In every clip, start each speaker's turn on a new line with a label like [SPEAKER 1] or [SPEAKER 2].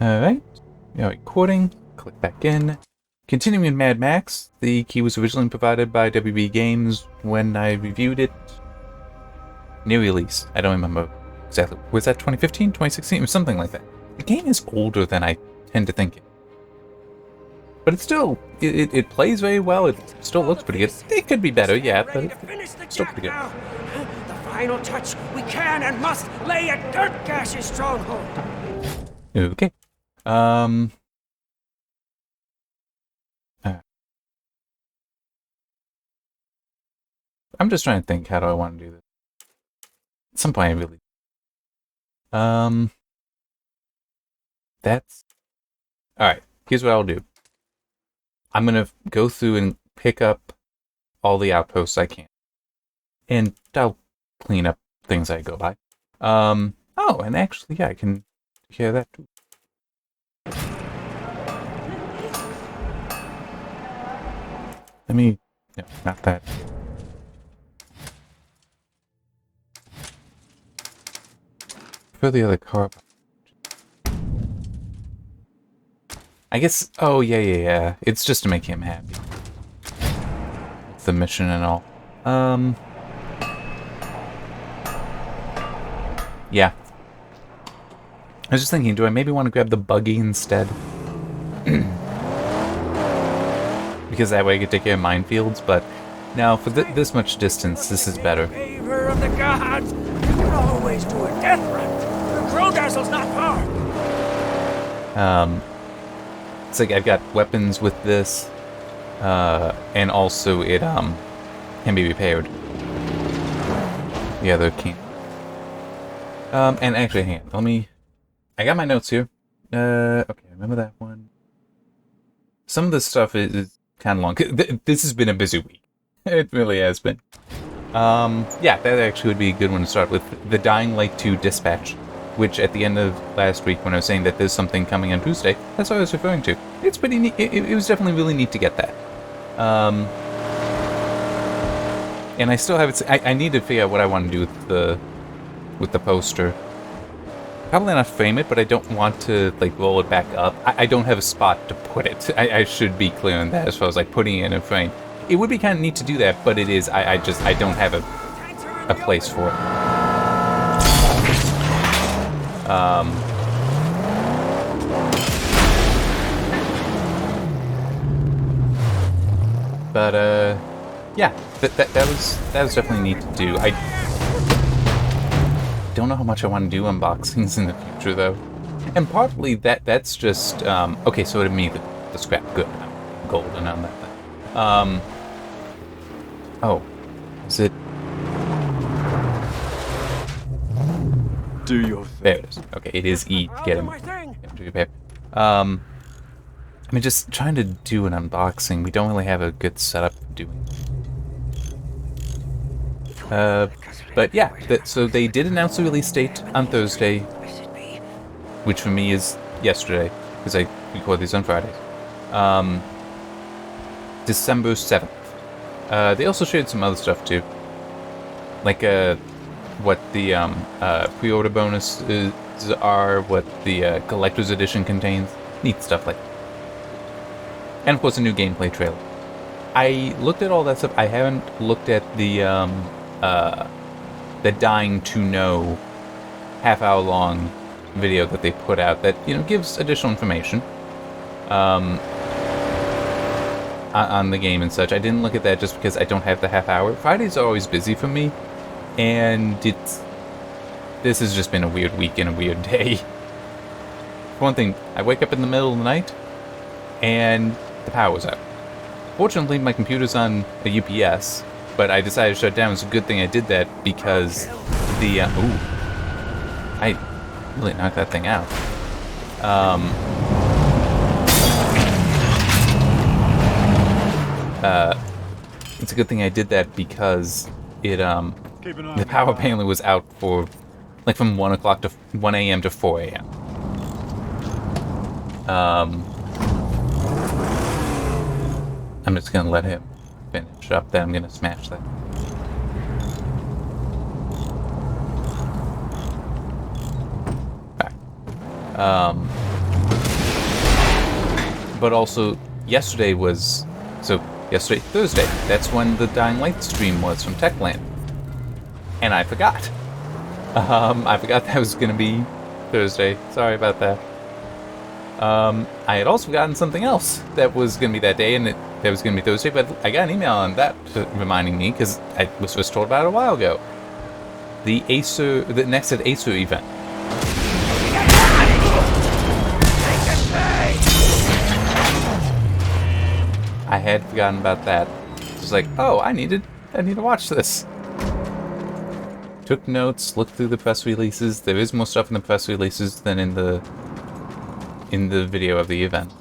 [SPEAKER 1] Alright. Now recording. Click back in. Continuing in Mad Max. The key was originally provided by WB Games when I reviewed it. New release. I don't remember exactly. Was that 2015, 2016? Or something like that. The game is older than I tend to think it. But it's still, it plays very well. It still looks pretty good. It could be better, yeah, but it's still pretty good.
[SPEAKER 2] The final touch. We can and must lay at Dirt Gash's stronghold.
[SPEAKER 1] Okay. I'm just trying to think, how do I want to do this? At some point I really... That's... Alright, here's what I'll do. I'm gonna go through and pick up all the outposts I can. And I'll clean up things I go by. Oh, and actually, yeah, I can hear that too. Let me... No, not that. For the other car. I guess... Oh, yeah. It's just to make him happy. It's the mission and all. Yeah. I was just thinking, do I maybe want to grab the buggy instead? Because that way I could take care of minefields, but now for this much distance, this is better.
[SPEAKER 2] Favor of the gods. You can always do a death run. The Crow Dazzle's not far.
[SPEAKER 1] It's like I've got weapons with this, and also it can be repaired. The other can't. And actually, hang on, let me... I got my notes here. Okay, remember that one. Some of this stuff is kind of long. This has been a busy week. It really has been. Yeah, that actually would be a good one to start with. The Dying Light 2 Dispatch, which at the end of last week, when I was saying that there's something coming on Tuesday, that's what I was referring to. It's pretty neat. It was definitely really neat to get that. And I still have it. I need to figure out what I want to do with the poster. Probably not frame it, but I don't want to like roll it back up. I don't have a spot to put it. I should be clear on that as far as like putting it in a frame. It would be kind of neat to do that, but it is. I don't have a place for it. Yeah, that was definitely neat to do. I don't know how much I want to do unboxings in the future though, and partly that's just okay. So to me, the scrap good. I'm golden on that thing. Oh, is it?
[SPEAKER 3] Do your thing.
[SPEAKER 1] There it is. Okay, it is E. Get him. To repair. I mean, just trying to do an unboxing. We don't really have a good setup for doing. But yeah, so they did announce the release date on Thursday, which for me is yesterday, because I record these on Fridays. December 7th. They also shared some other stuff too, like what the pre-order bonuses are, what the collector's edition contains, neat stuff like that. And of course a new gameplay trailer. I looked at all that stuff. I haven't looked at the Dying to Know half-hour long video that they put out that, you know, gives additional information on the game and such. I didn't look at that just because I don't have the half hour. Fridays are always busy for me, and this has just been a weird week and a weird day. For one thing, I wake up in the middle of the night and the power's out. Fortunately, my computer's on a UPS, but I decided to shut it down. It's a good thing I did that because the ooh, I really knocked that thing out. It's a good thing I did that because it the power apparently was out for like from 1 o'clock to 1 a.m. to 4 a.m. I'm just gonna let him finish up, then I'm gonna smash that. Alright. but also yesterday was, so yesterday, Thursday, that's when the Dying Light stream was from Techland. And I forgot. I forgot that was going to be Thursday. Sorry about that. I had also forgotten something else that was going to be that day, and that was going to be Thursday, but I got an email on that reminding me, because I was first told about it a while ago. The next at Acer event. I had forgotten about that. Just like, oh, I need to watch this. Took notes, looked through the press releases. There is more stuff in the press releases than in the video of the event.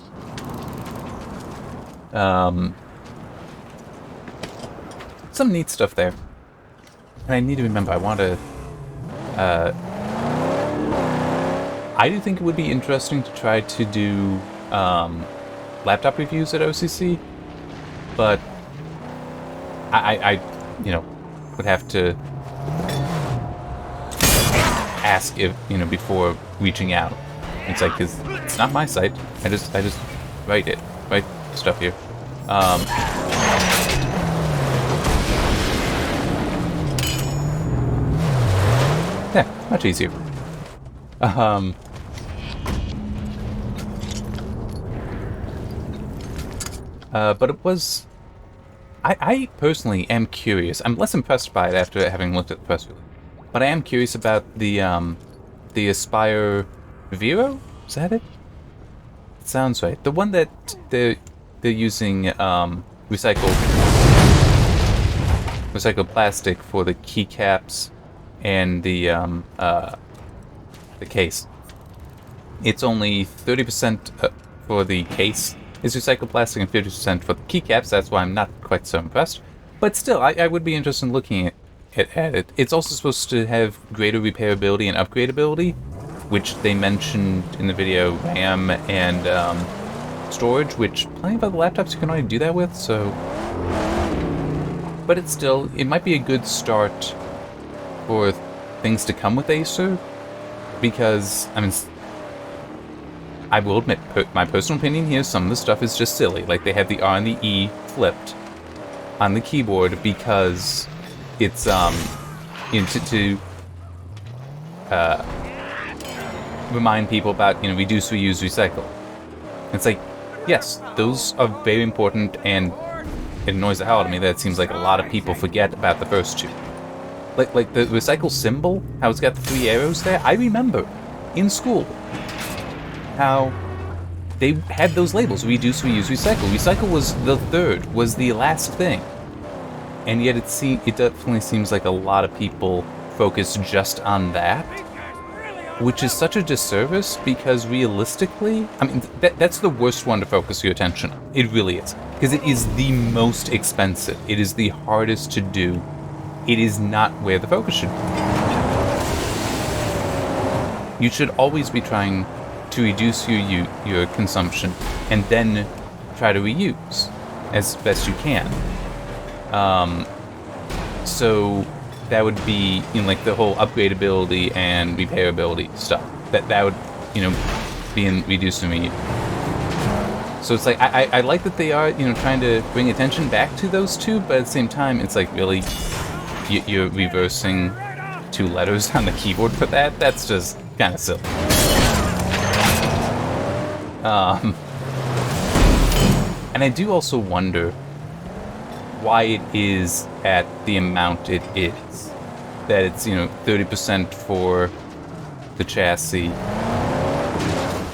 [SPEAKER 1] Some neat stuff there. And I need to remember, I want to... I do think it would be interesting to try to do laptop reviews at OCC, but I would have to ask if, before reaching out. It's like, cause it's not my site. I just write stuff here. Yeah, much easier. But it was... I personally am curious. I'm less impressed by it after having looked at the press release. But I am curious about the Aspire Vero? Is that it? It sounds right. The one that they're using recycled plastic for the keycaps and the case. It's only 30% for the case is recycled plastic and 50% for the keycaps. That's why I'm not quite so impressed. But still, I would be interested in looking at it. It's also supposed to have greater repairability and upgradability, which they mentioned in the video, RAM and storage, which plenty of other laptops you can already do that with, so... But it might be a good start for things to come with Acer, because, I will admit, my personal opinion here, some of the stuff is just silly. Like, they have the R and the E flipped on the keyboard because it's, to remind people about, reduce, reuse, recycle. It's like, yes, those are very important, and it annoys the hell out of me that it seems like a lot of people forget about the first two. Like the recycle symbol, how it's got the 3 arrows there. I remember in school how they had those labels: reduce, reuse, recycle. Recycle was the third, was the last thing, and yet it definitely seems like a lot of people focus just on that, which is such a disservice, because realistically, that's the worst one to focus your attention on. It really is, because it is the most expensive. It is the hardest to do. It is not where the focus should be. You should always be trying to reduce your consumption and then try to reuse as best you can. So that would be like the whole upgradability and repairability stuff. That would be in reduce and reuse. So it's like I like that they are trying to bring attention back to those two, but at the same time it's like, really, you're reversing 2 letters on the keyboard for that? That's just kind of silly. And I do also wonder why it is at the amount it is. That it's, 30% for the chassis.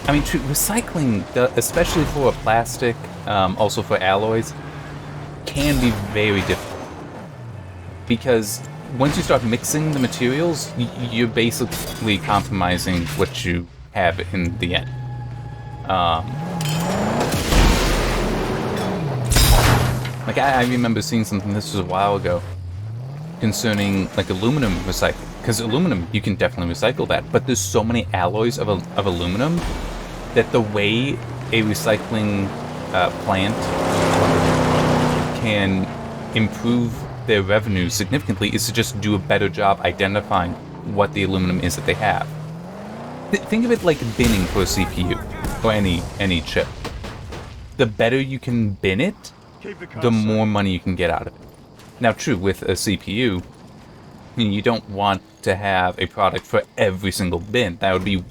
[SPEAKER 1] Recycling, especially for a plastic, also for alloys, can be very difficult. Because once you start mixing the materials, you're basically compromising what you have in the end. I remember seeing something, this was a while ago, concerning aluminum recycling. Because aluminum, you can definitely recycle that, but there's so many alloys of aluminum that the way a recycling plant can improve their revenue significantly is to just do a better job identifying what the aluminum is that they have. Think of it like binning for a CPU or any chip. the better you can bin it, the more money you can get out of it. Now, true, with a CPU, you don't want to have a product for every single bin. That would be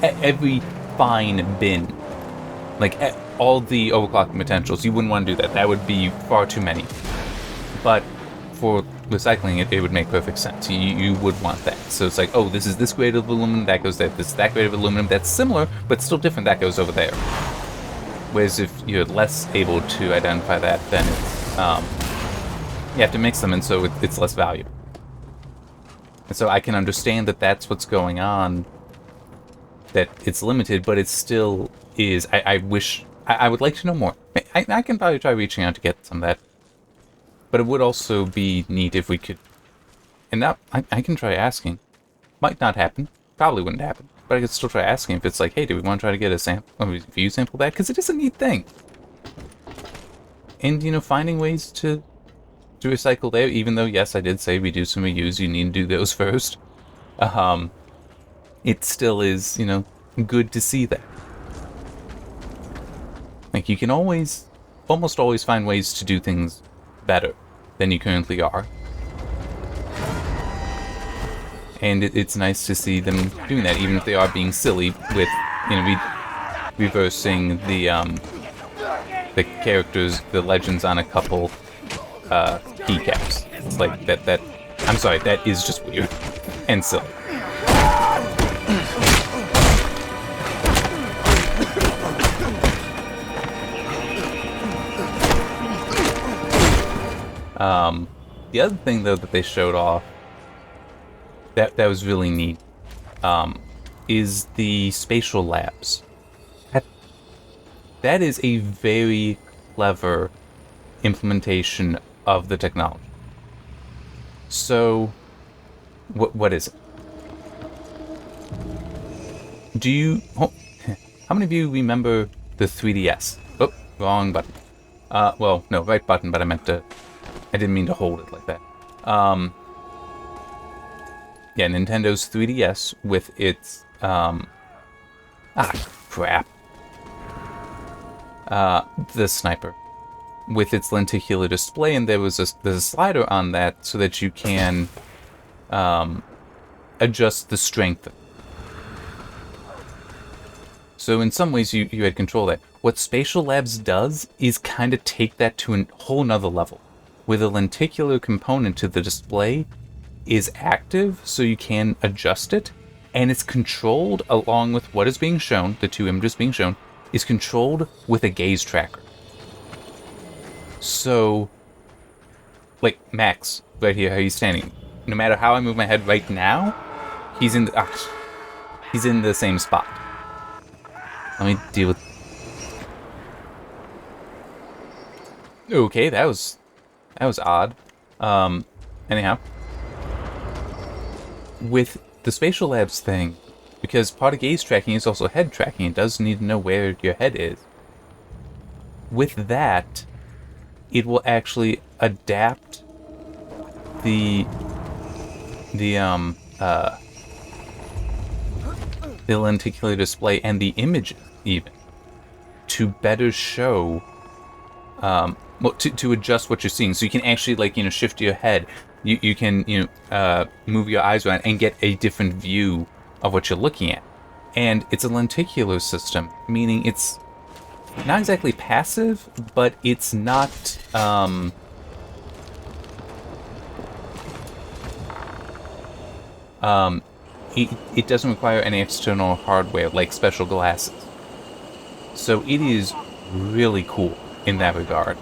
[SPEAKER 1] every fine bin. Like, all the overclocking potentials, you wouldn't want to do that. That would be far too many. But for recycling it would make perfect sense. You would want that. So it's like, oh, this is this grade of aluminum, that goes there. This is that grade of aluminum, that's similar, but still different, that goes over there. Whereas if you're less able to identify that, then it's, you have to mix them, and so it's less valuable. And so I can understand that that's what's going on, that it's limited, but it still is. I wish, I would like to know more. I can probably try reaching out to get some of that. But it would also be neat if we could, and that, I can try asking. Might not happen, probably wouldn't happen, but I could still try asking if it's like, hey, do we want to try to get a view sample back? Because it is a neat thing. And, you know, finding ways to recycle there, even though, yes, I did say reduce and reuse, you need to do those first. It still is, you know, good to see that. Like, you can almost always find ways to do things better than you currently are. And it's nice to see them doing that, even if they are being silly with, you know, reversing the characters, the legends on a couple keycaps. It's like that. I'm sorry, that is just weird and silly. The other thing, though, that they showed off that was really neat is the spatial labs. That is a very clever implementation of the technology. So, what is it? Do you... Oh, how many of you remember the 3DS? Oh, wrong button. Well, no, right button, but I meant to... I didn't mean to hold it like that. Yeah, Nintendo's 3DS with its, crap. The sniper. With its lenticular display, and there's a slider on that so that you can, adjust the strength. So in some ways you had control of that. What Spatial Labs does is kind of take that to a whole nother level, where the lenticular component to the display is active, so you can adjust it, and it's controlled along with what is being shown, the two images being shown, is controlled with a gaze tracker. So, like Max, right here, how he's standing, no matter how I move my head right now, he's in the same spot. Let me deal with... Okay, that was odd. Anyhow. With the Spatial Labs thing, because part of gaze tracking is also head tracking, it does need to know where your head is. With that, it will actually adapt the lenticular display and the images even to better show, well, to adjust what you're seeing, so you can actually, like, you know, shift your head. You can, you know, move your eyes around and get a different view of what you're looking at. And it's a lenticular system, meaning it's not exactly passive, but it's not, it doesn't require any external hardware like special glasses. So it is really cool in that regard.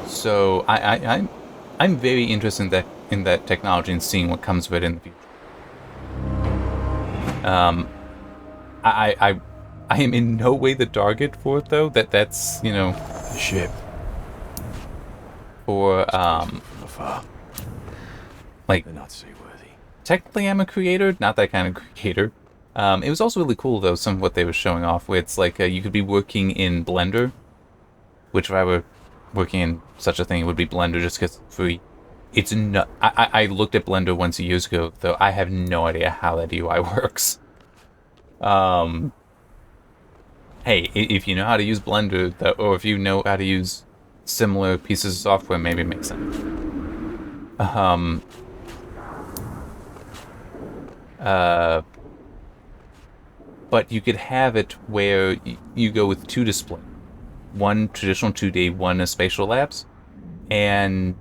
[SPEAKER 1] So I'm very interested in that technology and seeing what comes of it in the future. I am in no way the target for it, though. That's, you know,
[SPEAKER 3] The ship.
[SPEAKER 1] For
[SPEAKER 3] From afar.
[SPEAKER 1] like,
[SPEAKER 3] They're not seaworthy.
[SPEAKER 1] technically I'm a creator, not that kind of creator. It was also really cool, though, some of what they were showing off, where it's like you could be working in Blender, which if I were working in such a thing, it would be Blender just because it's free. It's not. I looked at Blender once years ago, though I have no idea how that UI works. Hey, if you know how to use Blender, or if you know how to use similar pieces of software, maybe it makes sense. But you could have it where you go with two displays. One traditional 2D, one a spatial labs. And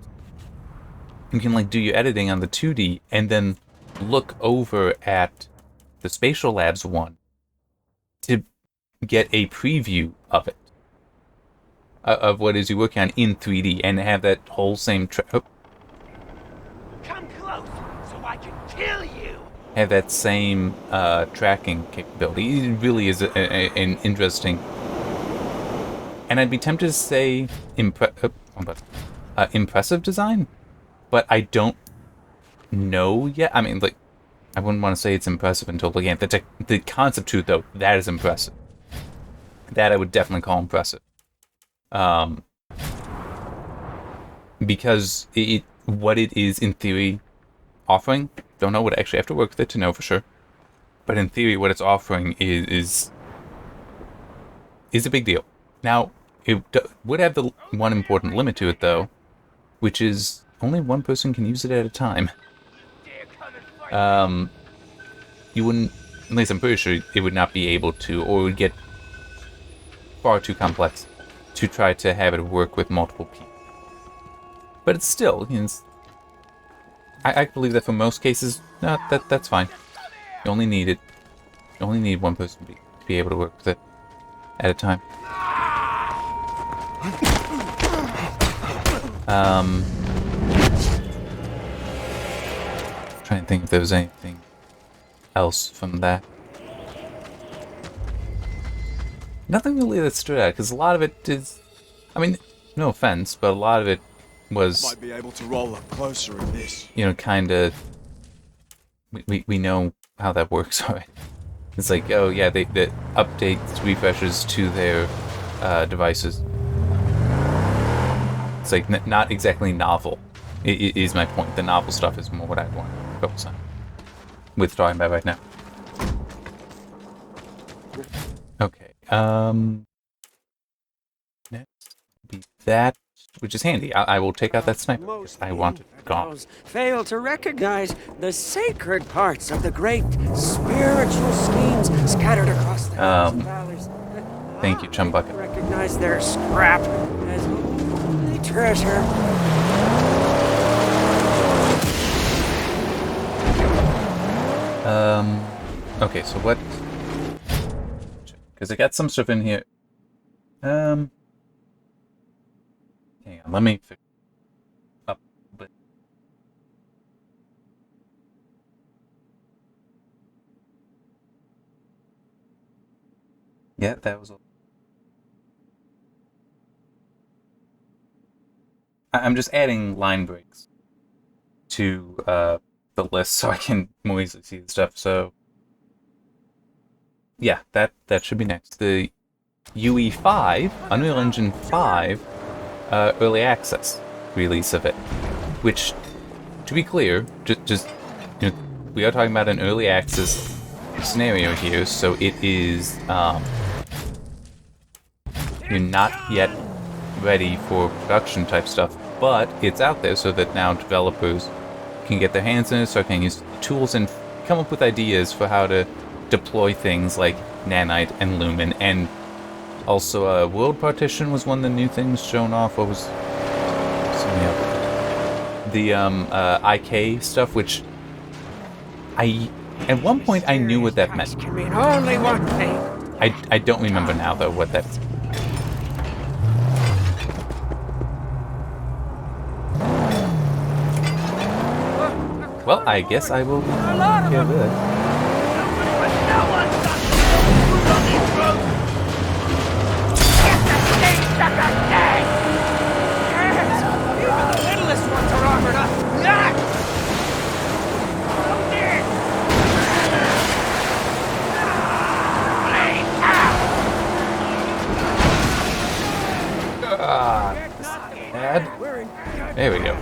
[SPEAKER 1] you can like do your editing on the 2D and then look over at the spatial labs one to get a preview of it. Of what is you working on in 3D and have that whole same
[SPEAKER 2] Come close so I can kill you.
[SPEAKER 1] have that same tracking capability. It really is an interesting, and I'd be tempted to say impressive design, but I don't know yet. I mean, like, I wouldn't want to say it's impressive until looking at the concept to it, though. That is impressive. That I would definitely call impressive. Because what it is in theory offering, don't know, would actually have to work with it to know for sure. But in theory, what it's offering is a big deal. Now, it would have the one important limit to it, though, which is only one person can use it at a time. You wouldn't, at least I'm pretty sure it would not be able to, or it would get far too complex to try to have it work with multiple people. But it's still, you know, I believe that for most cases, that's fine. You only need it. You only need one person to be able to work with it at a time. Trying to think if there was anything else from that. Nothing really that stood out, because a lot of it is, I mean, no offense, but a lot of it was,
[SPEAKER 3] Might be able to roll up closer in this.
[SPEAKER 1] you know, kind of, we know how that works already. It's like, oh yeah, they updates, refreshes to their devices. It's like not exactly novel. It is my point. The novel stuff is more what I want to focus on with talking about right now. Okay. Next will be that, which is handy. I will take out that sniper because I want it gone.
[SPEAKER 2] Fail to recognize the sacred parts of the great spiritual schemes scattered across the hills and valleys.
[SPEAKER 1] Thank you, Chum Bucket.
[SPEAKER 2] Recognize their scrap as holy treasure.
[SPEAKER 1] Okay, so what? Because I got some stuff in here. Hang on, let me fix up. But yeah, that was. I'm just adding line breaks to the list so I can more easily see the stuff. So yeah, that should be next. The UE5, Unreal Engine 5, early access release of it, which, to be clear, just you know, we are talking about an early access scenario here, so it is you're not yet ready for production type stuff, but it's out there so that now developers can get their hands in it, start getting used to the tools, and come up with ideas for how to deploy things like Nanite and Lumen, and also World Partition was one of the new things shown off. What was something else? The IK stuff, which at one point I knew what that meant.
[SPEAKER 2] Can mean only one thing.
[SPEAKER 1] I don't remember now though what that is. Well, I guess I will hear that. There we go.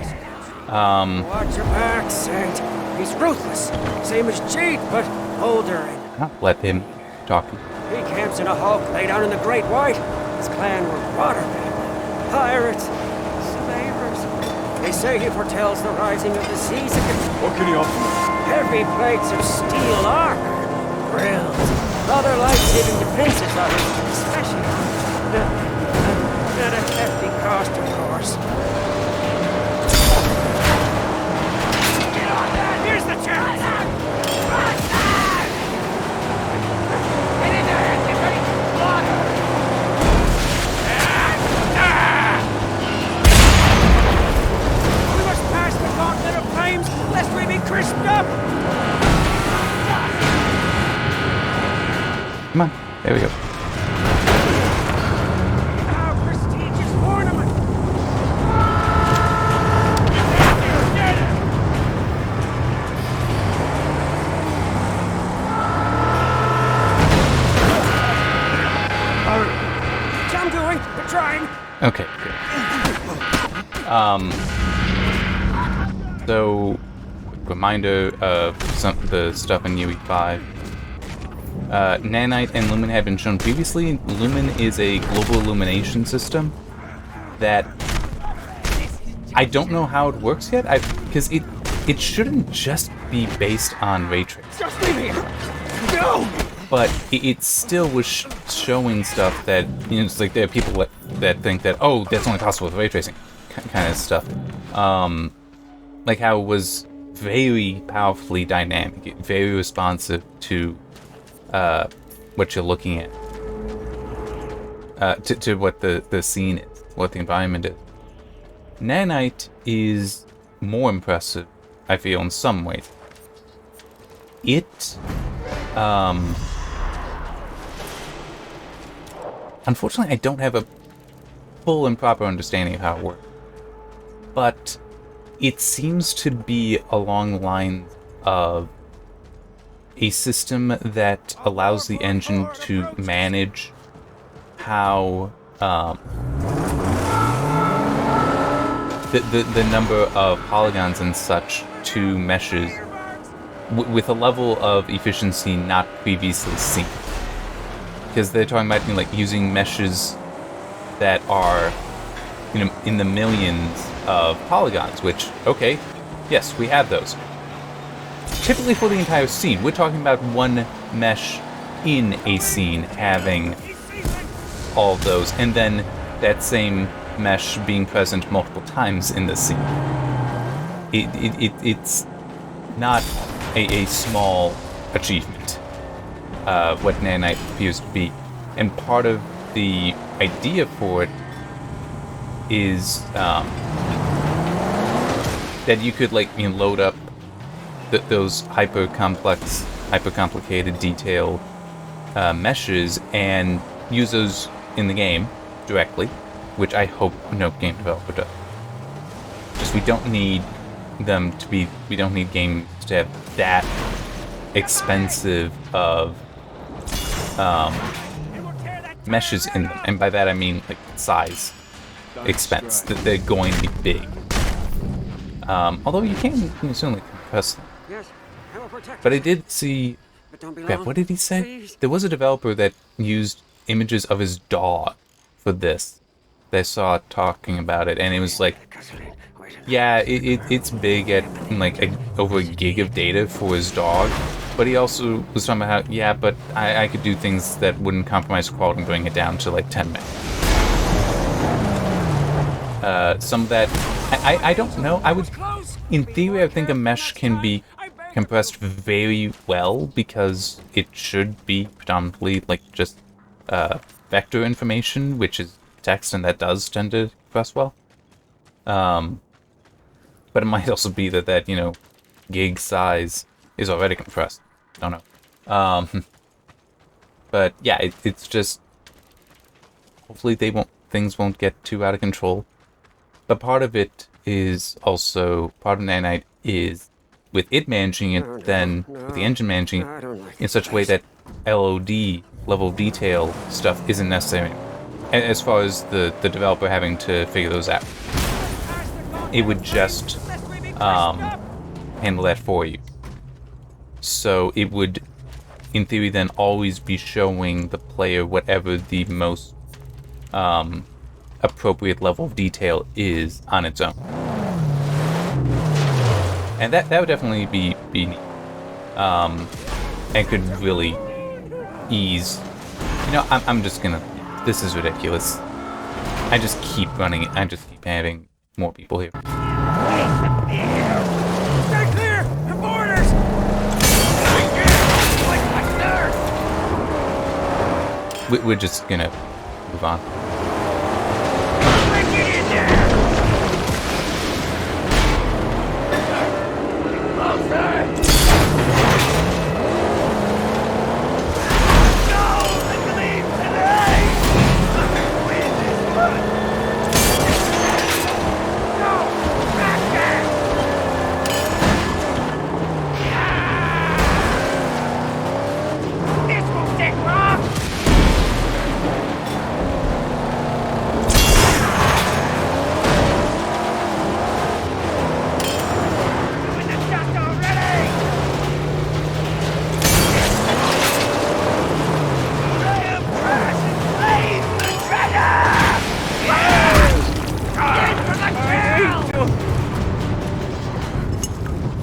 [SPEAKER 2] Watch your back, Saint. He's ruthless, same as Jade, but older and
[SPEAKER 1] I'll let him talkie.
[SPEAKER 2] He camps in a hulk lay down in the Great White. His clan were watermen, pirates, slavers. They say he foretells the rising of the seas against
[SPEAKER 3] What can he offer?
[SPEAKER 2] heavy plates of steel armor, grills, other life-saving defenses of it, especially at a hefty cost, of course. Here's the chance! We must pass the gauntlet of flames, lest we be crisped up!
[SPEAKER 1] Come on. There we go.
[SPEAKER 2] Our prestigious ornament! I'm doing, we're trying.
[SPEAKER 1] Okay, good. So, reminder of the stuff in UE5. Nanite and Lumen have been shown previously. Lumen is a global illumination system that I don't know how it works yet. Because it shouldn't just be based on ray tracing.
[SPEAKER 2] Just leave me! No!
[SPEAKER 1] But it still was showing stuff that, you know, it's like there are people that think that, oh, that's only possible with ray tracing, kind of stuff. Like how it was very powerfully dynamic, very responsive to what you're looking at, to what the scene is, what the environment is. Nanite is more impressive, I feel, in some ways. It, unfortunately, I don't have a full and proper understanding of how it works. But it seems to be along the lines of a system that allows the engine to manage how the number of polygons and such to meshes with a level of efficiency not previously seen. Because they're talking about, you know, like using meshes that are, you know, in the millions of polygons, which, okay, yes, we have those. Typically for the entire scene, we're talking about one mesh in a scene having all of those, and then that same mesh being present multiple times in the scene. It's not a small achievement, what Nanite appears to be. And part of the idea for it is that you could, like, you know, load up those hyper-complicated, detailed meshes and use those in the game directly, which I hope no game developer does. Just we don't need games to have that expensive of meshes in them, and by that I mean like size, expense, that they're going to be big. Although you can certainly compress them.
[SPEAKER 2] Yes, I will protect
[SPEAKER 1] But I
[SPEAKER 2] you.
[SPEAKER 1] did see,
[SPEAKER 2] But don't be
[SPEAKER 1] crap,
[SPEAKER 2] long.
[SPEAKER 1] what did he say?
[SPEAKER 2] Please.
[SPEAKER 1] There was a developer that used images of his dog for this. That I saw talking about it, and it was like,
[SPEAKER 2] Gasoline. Wait.
[SPEAKER 1] yeah, it's big at like over a gig of data for his dog. But he also was talking about how, yeah, but I could do things that wouldn't compromise quality and bring it down to like 10 meg. Some of that, I don't know. I would, in theory, I think a mesh can be compressed very well because it should be predominantly like just vector information, which is text, and that does tend to compress well. But it might also be that you know, gig size is already compressed. Don't know. But yeah, it's just, hopefully things won't get too out of control. But part of it is also, part of Nanite is with it managing it, then with the engine managing it
[SPEAKER 2] I don't like
[SPEAKER 1] in such a way that LOD, level of detail stuff, isn't necessary. As far as the developer having to figure those out. It would just handle that for you. So it would in theory, then always be showing the player whatever the most appropriate level of detail is on its own. And that would definitely be neat. And could really ease. You know, I'm just gonna. This is ridiculous. I just keep running. I just keep having more people here.
[SPEAKER 2] Stay clear! The borders!
[SPEAKER 1] We're just gonna move on.
[SPEAKER 2] Get in there!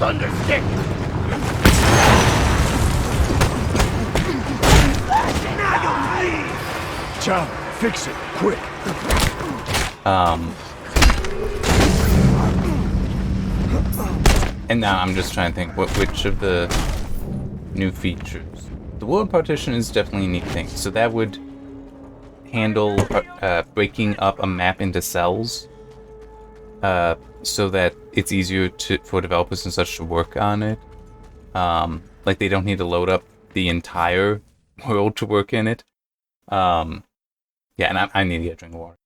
[SPEAKER 4] Thunderstick!
[SPEAKER 3] Charlie, fix it, quick.
[SPEAKER 1] And now I'm just trying to think which of the new features. The world partition is definitely a neat thing. So that would handle breaking up a map into cells, so that it's easier for developers and such to work on it. Like they don't need to load up the entire world to work in it. Yeah, and I need to get a drink of water.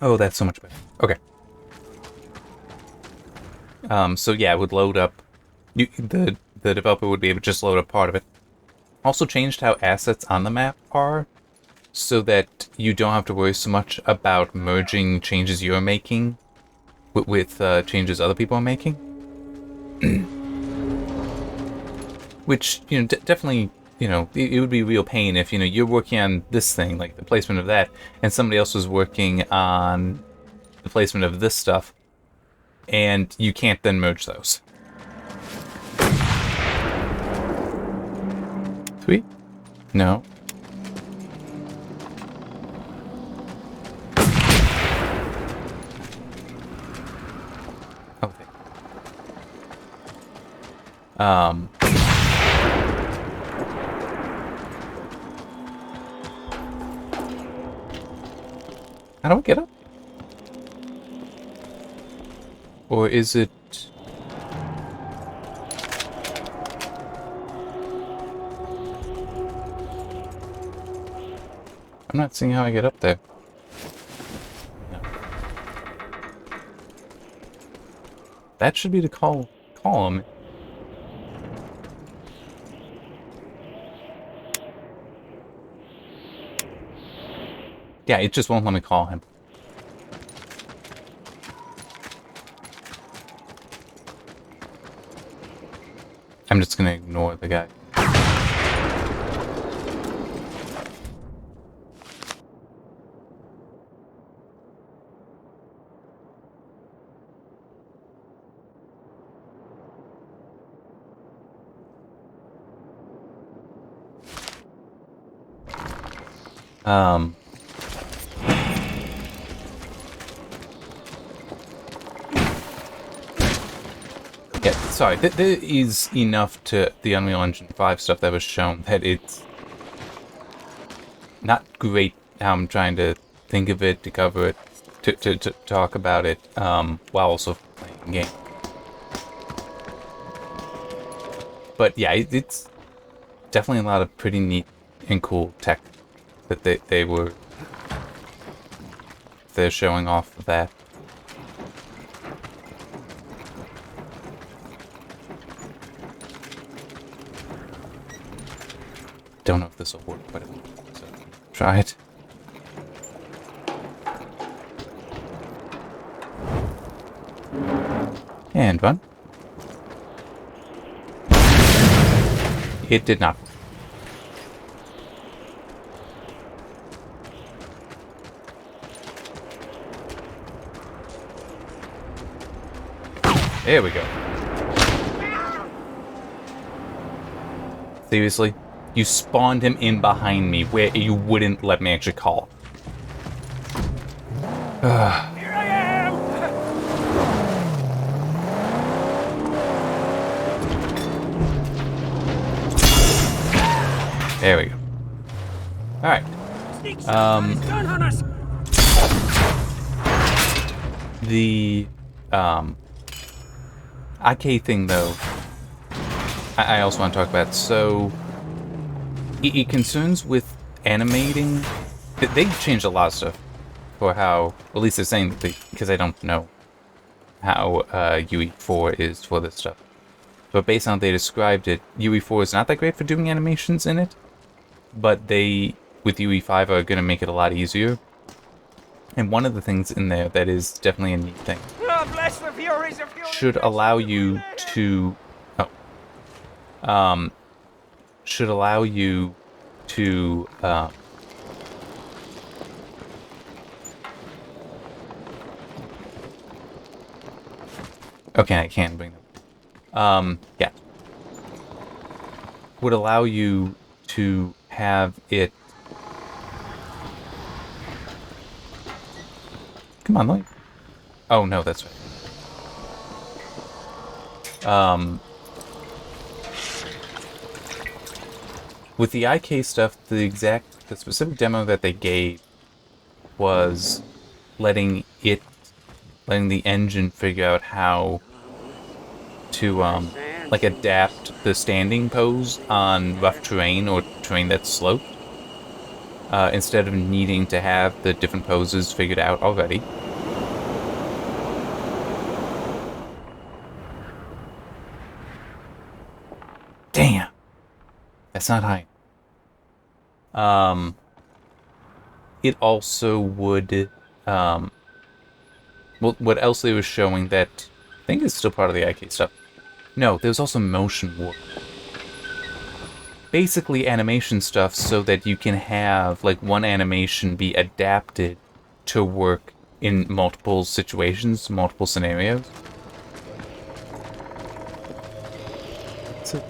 [SPEAKER 1] Oh, that's so much better. Okay. So yeah, it would load up. The developer would be able to just load up part of it. Also changed how assets on the map are, so that you don't have to worry so much about merging changes you're making with changes other people are making. Which, you know, definitely, you know, it would be a real pain if, you know, you're working on this thing, like the placement of that, and somebody else was working on the placement of this stuff, and you can't then merge those. Sweet? No. Okay. How do I get up? Or is it... I'm not seeing how I get up there. No. That should be the column. Yeah, it just won't let me call him. I'm just gonna ignore the guy. Yeah, sorry, there is enough to the Unreal Engine 5 stuff that was shown that it's not great how I'm trying to think of it, to cover it, to talk about it, while also playing the game. But yeah, it's definitely a lot of pretty neat and cool tech that they're showing off of that. Don't know if this will work, but it will. So try it. And run. It did not. There we go. Seriously? You spawned him in behind me where you wouldn't let me actually call.
[SPEAKER 2] Here I am!
[SPEAKER 1] There we go. Alright.
[SPEAKER 2] Gun hunters!
[SPEAKER 1] The IK thing though, I also want to talk about. So it concerns with animating. They've changed a lot of stuff for how, at least they're saying that because I don't know how UE4 is for this stuff. But based on how they described it, UE4 is not that great for doing animations in it. But they, with UE5, are going to make it a lot easier. And one of the things in there that is definitely a neat thing
[SPEAKER 2] Bless the furies of
[SPEAKER 1] should allow you to should allow you to okay, I can bring them. Yeah, would allow you to have it. Come on, like. Oh no, that's right. With the IK stuff, the specific demo that they gave was letting the engine figure out how to like adapt the standing pose on rough terrain or terrain that's sloped, instead of needing to have the different poses figured out already. Damn, that's not high. It also would, well, what else they were showing that I think is still part of the IK stuff. No, there's also motion warp. Basically animation stuff so that you can have, like, one animation be adapted to work in multiple situations, multiple scenarios. So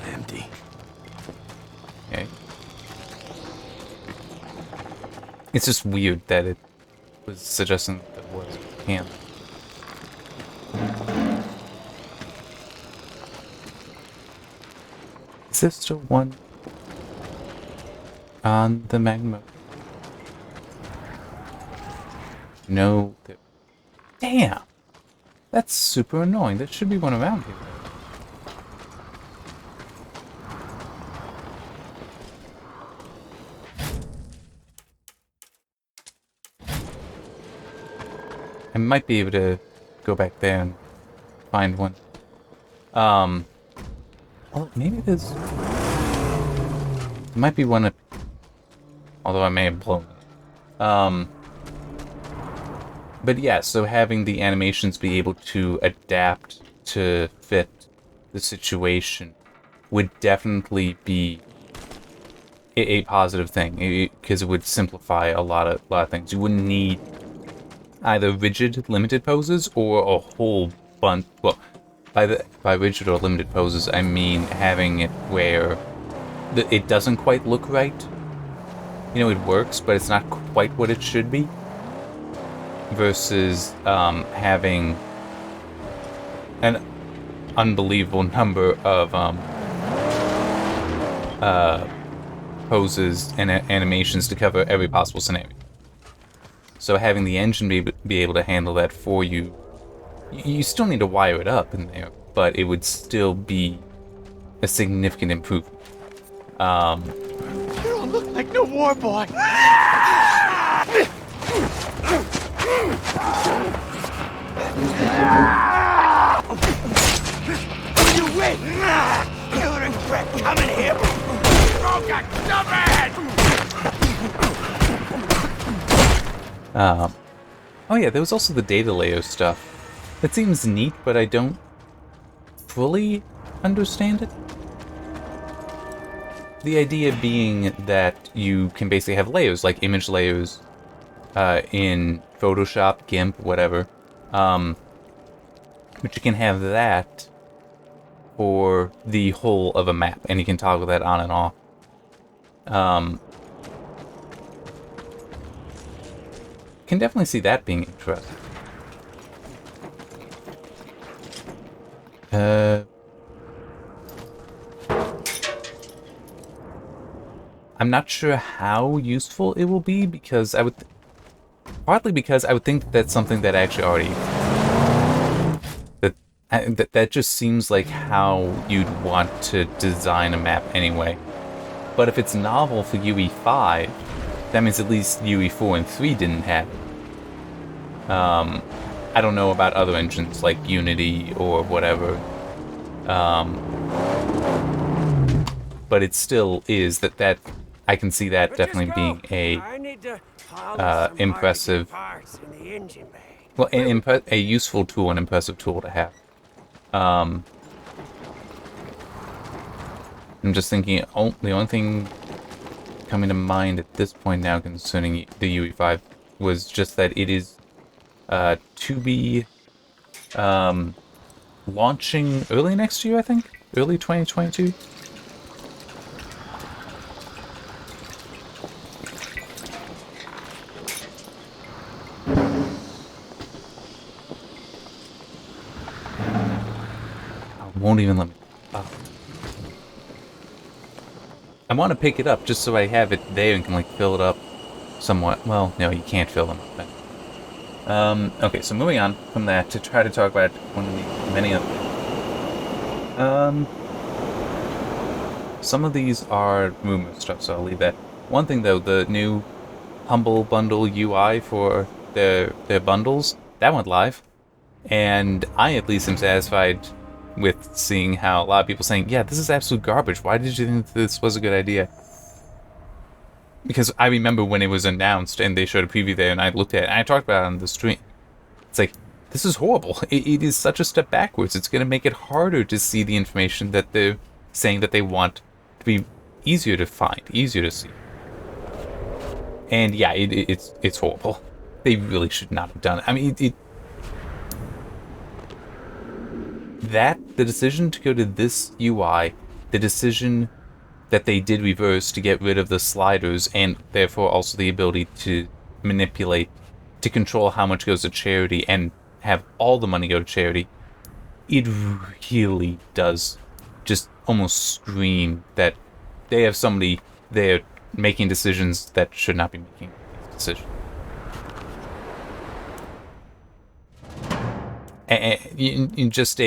[SPEAKER 3] Empty.
[SPEAKER 1] okay. It's just weird that it was suggesting that there was camp. Is there still one on the magma? No. Damn! That's super annoying. There should be one around here. I might be able to go back there and find one. Oh, maybe there's... There might be one... Although I may have blown it. But yeah, so having the animations be able to adapt to fit the situation would definitely be a positive thing, because it would simplify a lot of things. You wouldn't need either rigid, limited poses or a whole bunch. Well, by rigid or limited poses, I mean having it where it doesn't quite look right. You know, it works, but it's not quite what it should be. Versus having an unbelievable number of poses and animations to cover every possible scenario. So having the engine be able to handle that for you, you still need to wire it up in there, but it would still be a significant improvement.
[SPEAKER 4] You don't look like no war boy. Will you wait? You regret coming here. Oh, God,
[SPEAKER 1] Oh yeah, there was also the data layer stuff It seems neat, but I don't fully understand it. The idea being that you can basically have layers, like image layers, in Photoshop, GIMP, whatever. But you can have that for the whole of a map, and you can toggle that on and off. Can definitely see that being interesting. I'm not sure how useful it will be, because I would... partly because I would think that that's something that actually already... That just seems like how you'd want to design a map anyway. But if it's novel for UE5, that means at least UE4 and 3 didn't have it. I don't know about other engines like Unity or whatever. But it still is that I can see that definitely being a impressive, well, a useful tool, an impressive tool to have. I'm just thinking, the only thing coming to mind at this point now concerning the UE5 was just that it is to be launching early next year, I think? Early 2022? Won't even let me. I want to pick it up just so I have it there and can like fill it up somewhat. Well, no, you can't fill them up. Okay, so moving on from that to try to talk about one of the many other things. Some of these are rumor stuff, so I'll leave that. One thing though, the new Humble Bundle UI for their bundles, that went live, and I at least am satisfied with seeing how a lot of people saying, yeah, this is absolute garbage. Why did you think this was a good idea? Because I remember when it was announced and they showed a preview there and I looked at it and I talked about it on the stream. It's like, this is horrible. It is such a step backwards. It's going to make it harder to see the information that they're saying that they want to be easier to find, easier to see. And yeah, it's horrible. They really should not have done it. I mean, the decision to go to this UI, the decision that they did reverse to get rid of the sliders and therefore also the ability to manipulate, to control how much goes to charity and have all the money go to charity, it really does just almost scream that they have somebody there making decisions that should not be making decisions. And just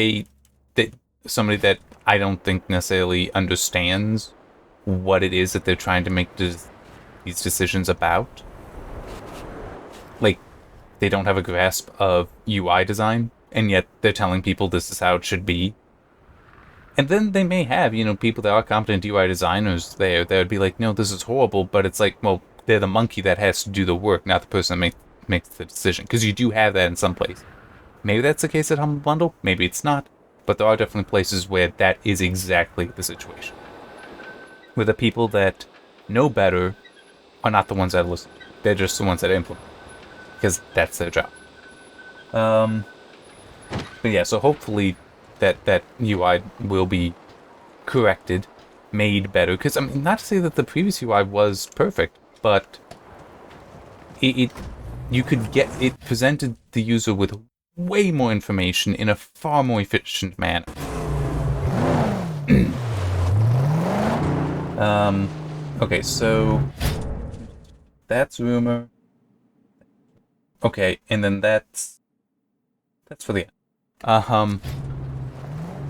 [SPEAKER 1] somebody that I don't think necessarily understands what it is that they're trying to make these decisions about. Like, they don't have a grasp of UI design, and yet they're telling people this is how it should be. And then they may have, people that are competent UI designers there that would be like, no, this is horrible, but it's like, well, they're the monkey that has to do the work, not the person that makes the decision. Because you do have that in some place. Maybe that's the case at Humble Bundle, maybe it's not, but there are definitely places where that is exactly the situation. Where the people that know better are not the ones that listen. They're just the ones that implement. Because that's their job. But yeah, so hopefully that UI will be corrected, made better. Because, I mean, not to say that the previous UI was perfect, but you could get it presented the user with way more information in a far more efficient manner. Okay, so that's rumor. Okay, and then that's for the end.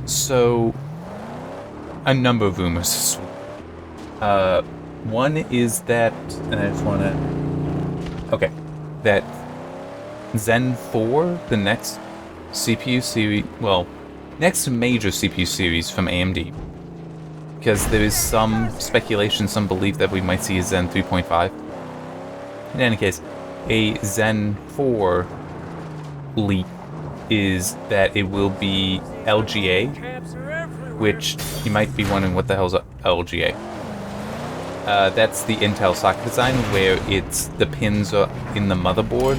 [SPEAKER 1] So a number of rumors this week. One is that, and I just wanna, okay, that Zen 4, the next CPU series, well, next major CPU series from AMD, because there is some speculation, some belief that we might see a Zen 3.5. In any case, a Zen 4 leak is that it will be LGA,
[SPEAKER 2] Camps are everywhere.
[SPEAKER 1] which you might be wondering what the hell's LGA. That's the Intel socket design where it's the pins are in the motherboard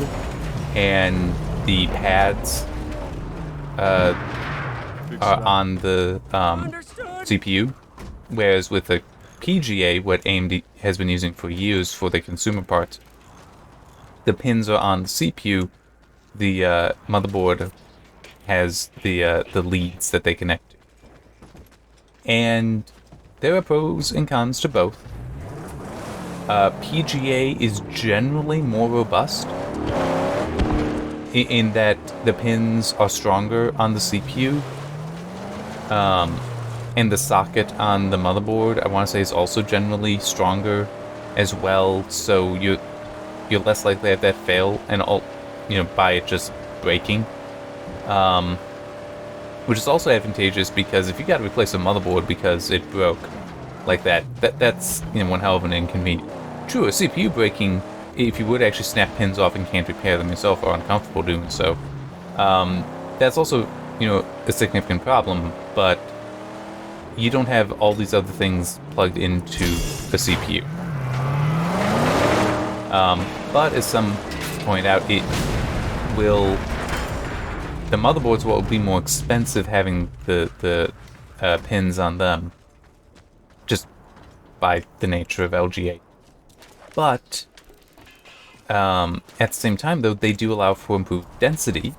[SPEAKER 1] and the pads are on the
[SPEAKER 2] Understood.
[SPEAKER 1] CPU, whereas with the PGA, what AMD has been using for years for the consumer parts, the pins are on the CPU. The motherboard has the leads that they connect to, and there are pros and cons to both. PGA is generally more robust in that the pins are stronger on the CPU, and the socket on the motherboard, I want to say, is also generally stronger as well. So you're less likely to have that fail, and by it just breaking, which is also advantageous because if you got to replace a motherboard because it broke like that's one hell of an inconvenience. True, a CPU breaking, if you would actually snap pins off and can't repair them yourself or are uncomfortable doing so, that's also a significant problem, but you don't have all these other things plugged into the CPU. But as some point out, the motherboards will be more expensive having the pins on them, just by the nature of LGA. But at the same time, though, they do allow for improved density.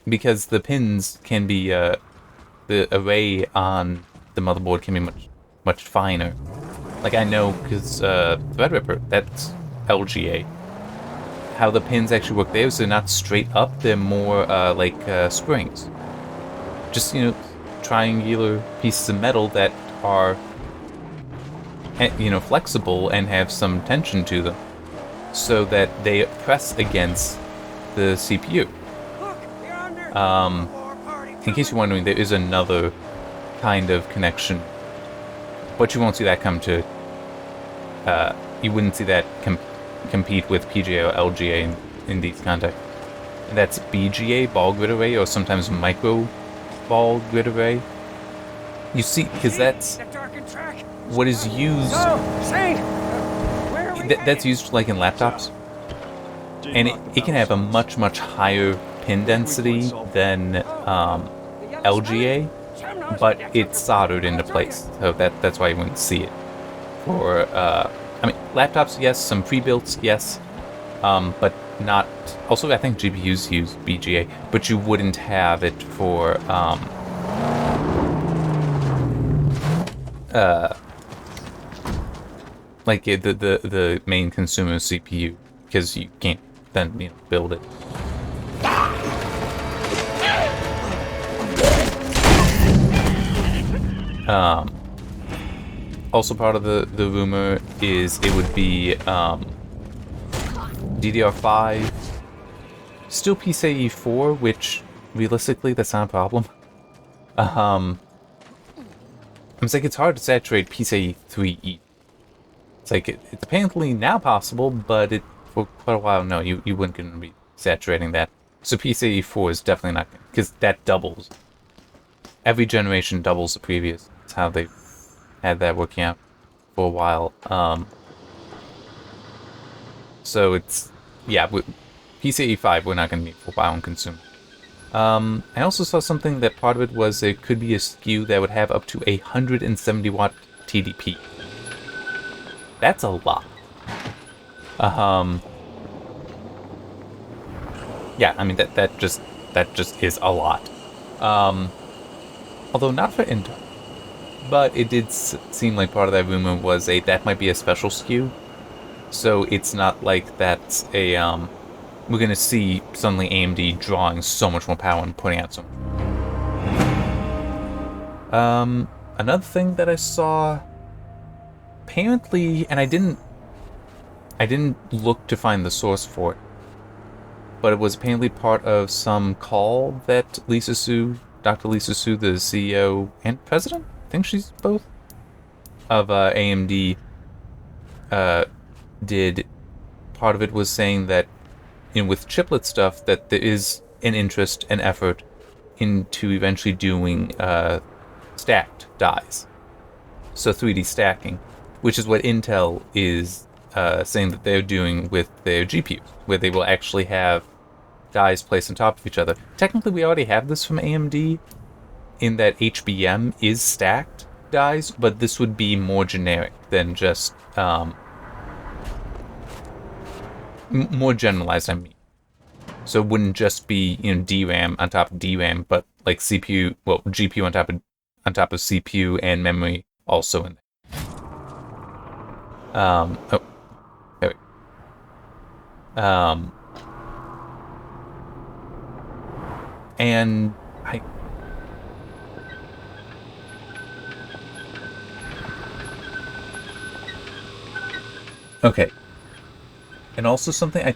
[SPEAKER 1] Because the pins can be the array on the motherboard can be much finer. Like I know because Threadripper, that's LGA. How the pins actually work there is they're not straight up; they're more like springs. Just triangular pieces of metal that are flexible and have some tension to them, so that they press against the CPU.
[SPEAKER 2] Look, yonder.
[SPEAKER 1] In case you're wondering, there is another kind of connection, but you won't see that come to. You wouldn't see that compete with PGA or LGA in these contexts. And that's BGA, ball grid array, or sometimes micro ball grid array. You see, because that's
[SPEAKER 2] That darkened track.
[SPEAKER 1] what is used.
[SPEAKER 2] So, Saint, where are we
[SPEAKER 1] That's
[SPEAKER 2] headed?
[SPEAKER 1] used like in laptops, and it can have a much higher pin density than LGA, but it's soldered into place, so that's why you wouldn't see it. For laptops, yes, some pre-built, yes, but not. Also, I think GPUs use BGA, but you wouldn't have it for like the main consumer CPU, because you can't then build it. Also part of the rumor is it would be DDR5, still PCIe 4, which realistically that's not a problem. I'm like, it's hard to saturate PCIe 3E. It's like it's apparently now possible, but for quite a while no, you wouldn't gonna be saturating that. So PCIe 4 is definitely not, because that doubles. Every generation doubles the previous. That's how they had that working out for a while. So it's, yeah, PCIe 5 we're not going to need for a while and consume. I also saw something that part of it was there could be a SKU that would have up to 170 watt TDP. That's a lot. Yeah, I mean that just is a lot. Although not for Intel. But it did seem like part of that rumor was that might be a special SKU. So it's not like that's a we're gonna see suddenly AMD drawing so much more power and putting out so much. Another thing that I saw, apparently, and I didn't look to find the source for it, but it was apparently part of some call that Dr. Lisa Su, the CEO and president, I think she's both, of AMD, did. Part of it was saying that, with chiplet stuff, that there is an interest and effort into eventually doing stacked dies. So 3D stacking, which is what Intel is saying that they're doing with their GPUs, where they will actually have dies placed on top of each other. Technically, we already have this from AMD in that HBM is stacked dies, but this would be more generic than just more generalized, I mean. So it wouldn't just be, DRAM on top of DRAM, but like GPU on top of CPU and memory also in there. There we go. And okay. And also something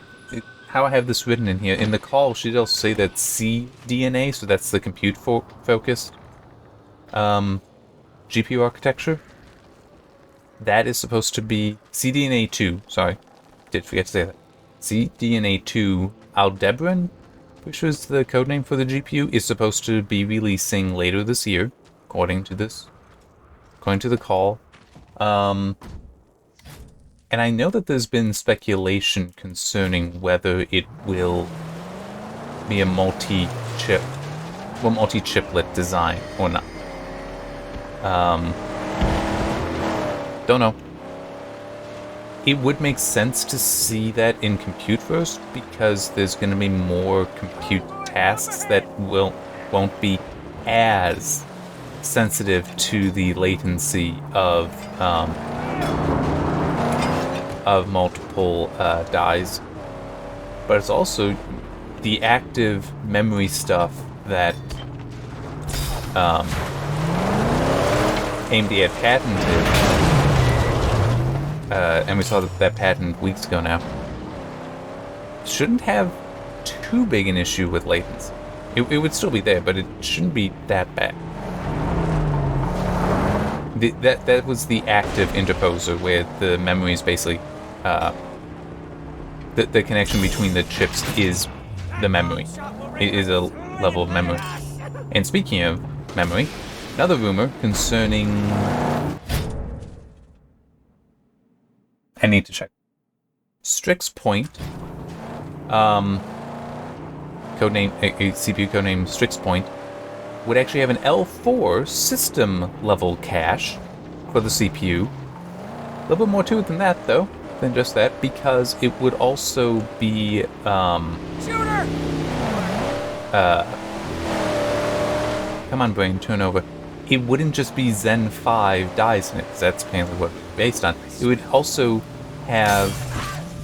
[SPEAKER 1] how I have this written in here, in the call she'd also say that CDNA, so that's the compute focused GPU architecture. That is supposed to be CDNA 2, sorry, did forget to say that. CDNA 2 Aldebaran, which was the codename for the GPU, is supposed to be releasing later this year, according to the call. And I know that there's been speculation concerning whether it will be a multi-chiplet design or not. Don't know. It would make sense to see that in compute first, because there's going to be more compute tasks that won't be as sensitive to the latency of multiple dies. But it's also the active memory stuff that AMD had patented, and we saw that patent weeks ago now, shouldn't have too big an issue with latency. It would still be there, but it shouldn't be that bad. That was the active interposer, where the memory is basically the connection between the chips is the memory. It is a level of memory. And speaking of memory, another rumor concerning... I need to check. Strix Point, codename, a CPU codename Strix Point, would actually have an L4 system level cache for the CPU. A little bit more to it than that, though, than just that, because it would also be
[SPEAKER 2] Shooter!
[SPEAKER 1] Come on, brain, turn over. It wouldn't just be Zen 5 dies in it, because that's apparently what it's based on. It would also have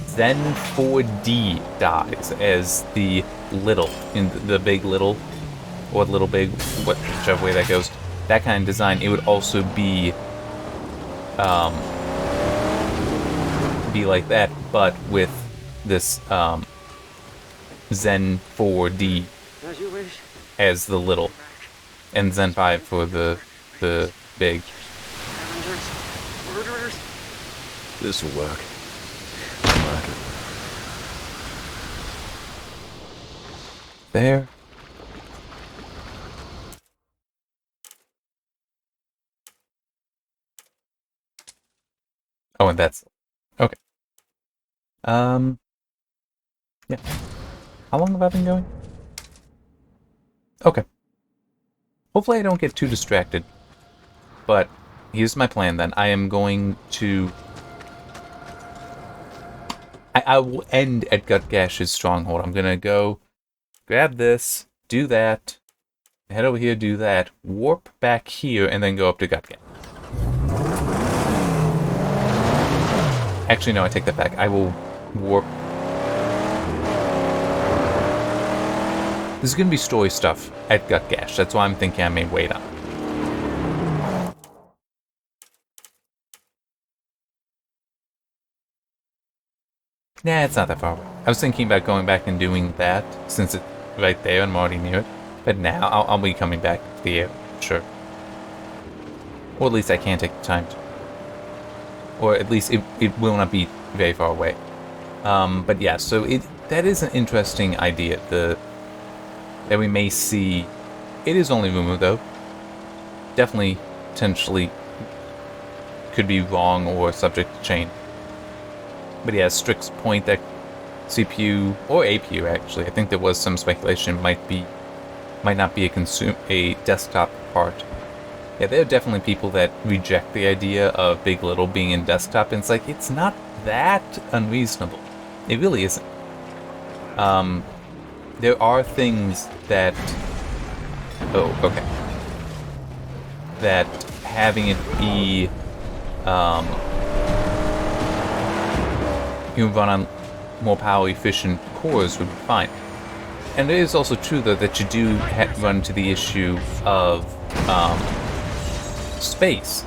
[SPEAKER 1] Zen 4D dies as the little, in the big little, or little big, whichever way that goes. That kind of design. It would also be like that, but with this Zen 4D
[SPEAKER 2] As you wish.
[SPEAKER 1] as the little, and Zen 5 for the big.
[SPEAKER 2] Scavengers. Murderers.
[SPEAKER 3] This'll work.
[SPEAKER 1] There. Oh, and that's okay. Yeah. How long have I been going? Okay. Hopefully I don't get too distracted. But here's my plan then. I am going to... I will end at Gutgash's stronghold. I'm gonna go grab this, do that, head over here, do that, warp back here, and then go up to Gutgash. Actually, no, I take that back. I will warp... This is going to be story stuff at Gutgash. That's why I'm thinking I may wait on. Nah, it's not that far away. I was thinking about going back and doing that, since it's right there and I'm already near it. But now, I'll be coming back to the air, sure. Or at least I can take the time to. Or at least it will not be very far away. But yeah, so that is an interesting idea. that we may see. It is only rumor, though. Definitely, potentially, could be wrong or subject to change. But yeah, Strick's point that CPU, or APU actually, I think there was some speculation might not be a desktop part. Yeah, there are definitely people that reject the idea of Big Little being in desktop, and it's like, it's not that unreasonable. It really isn't. There are things that... Oh, okay. That having it be... you run on more power-efficient cores would be fine. And it is also true, though, that you do run into the issue of space.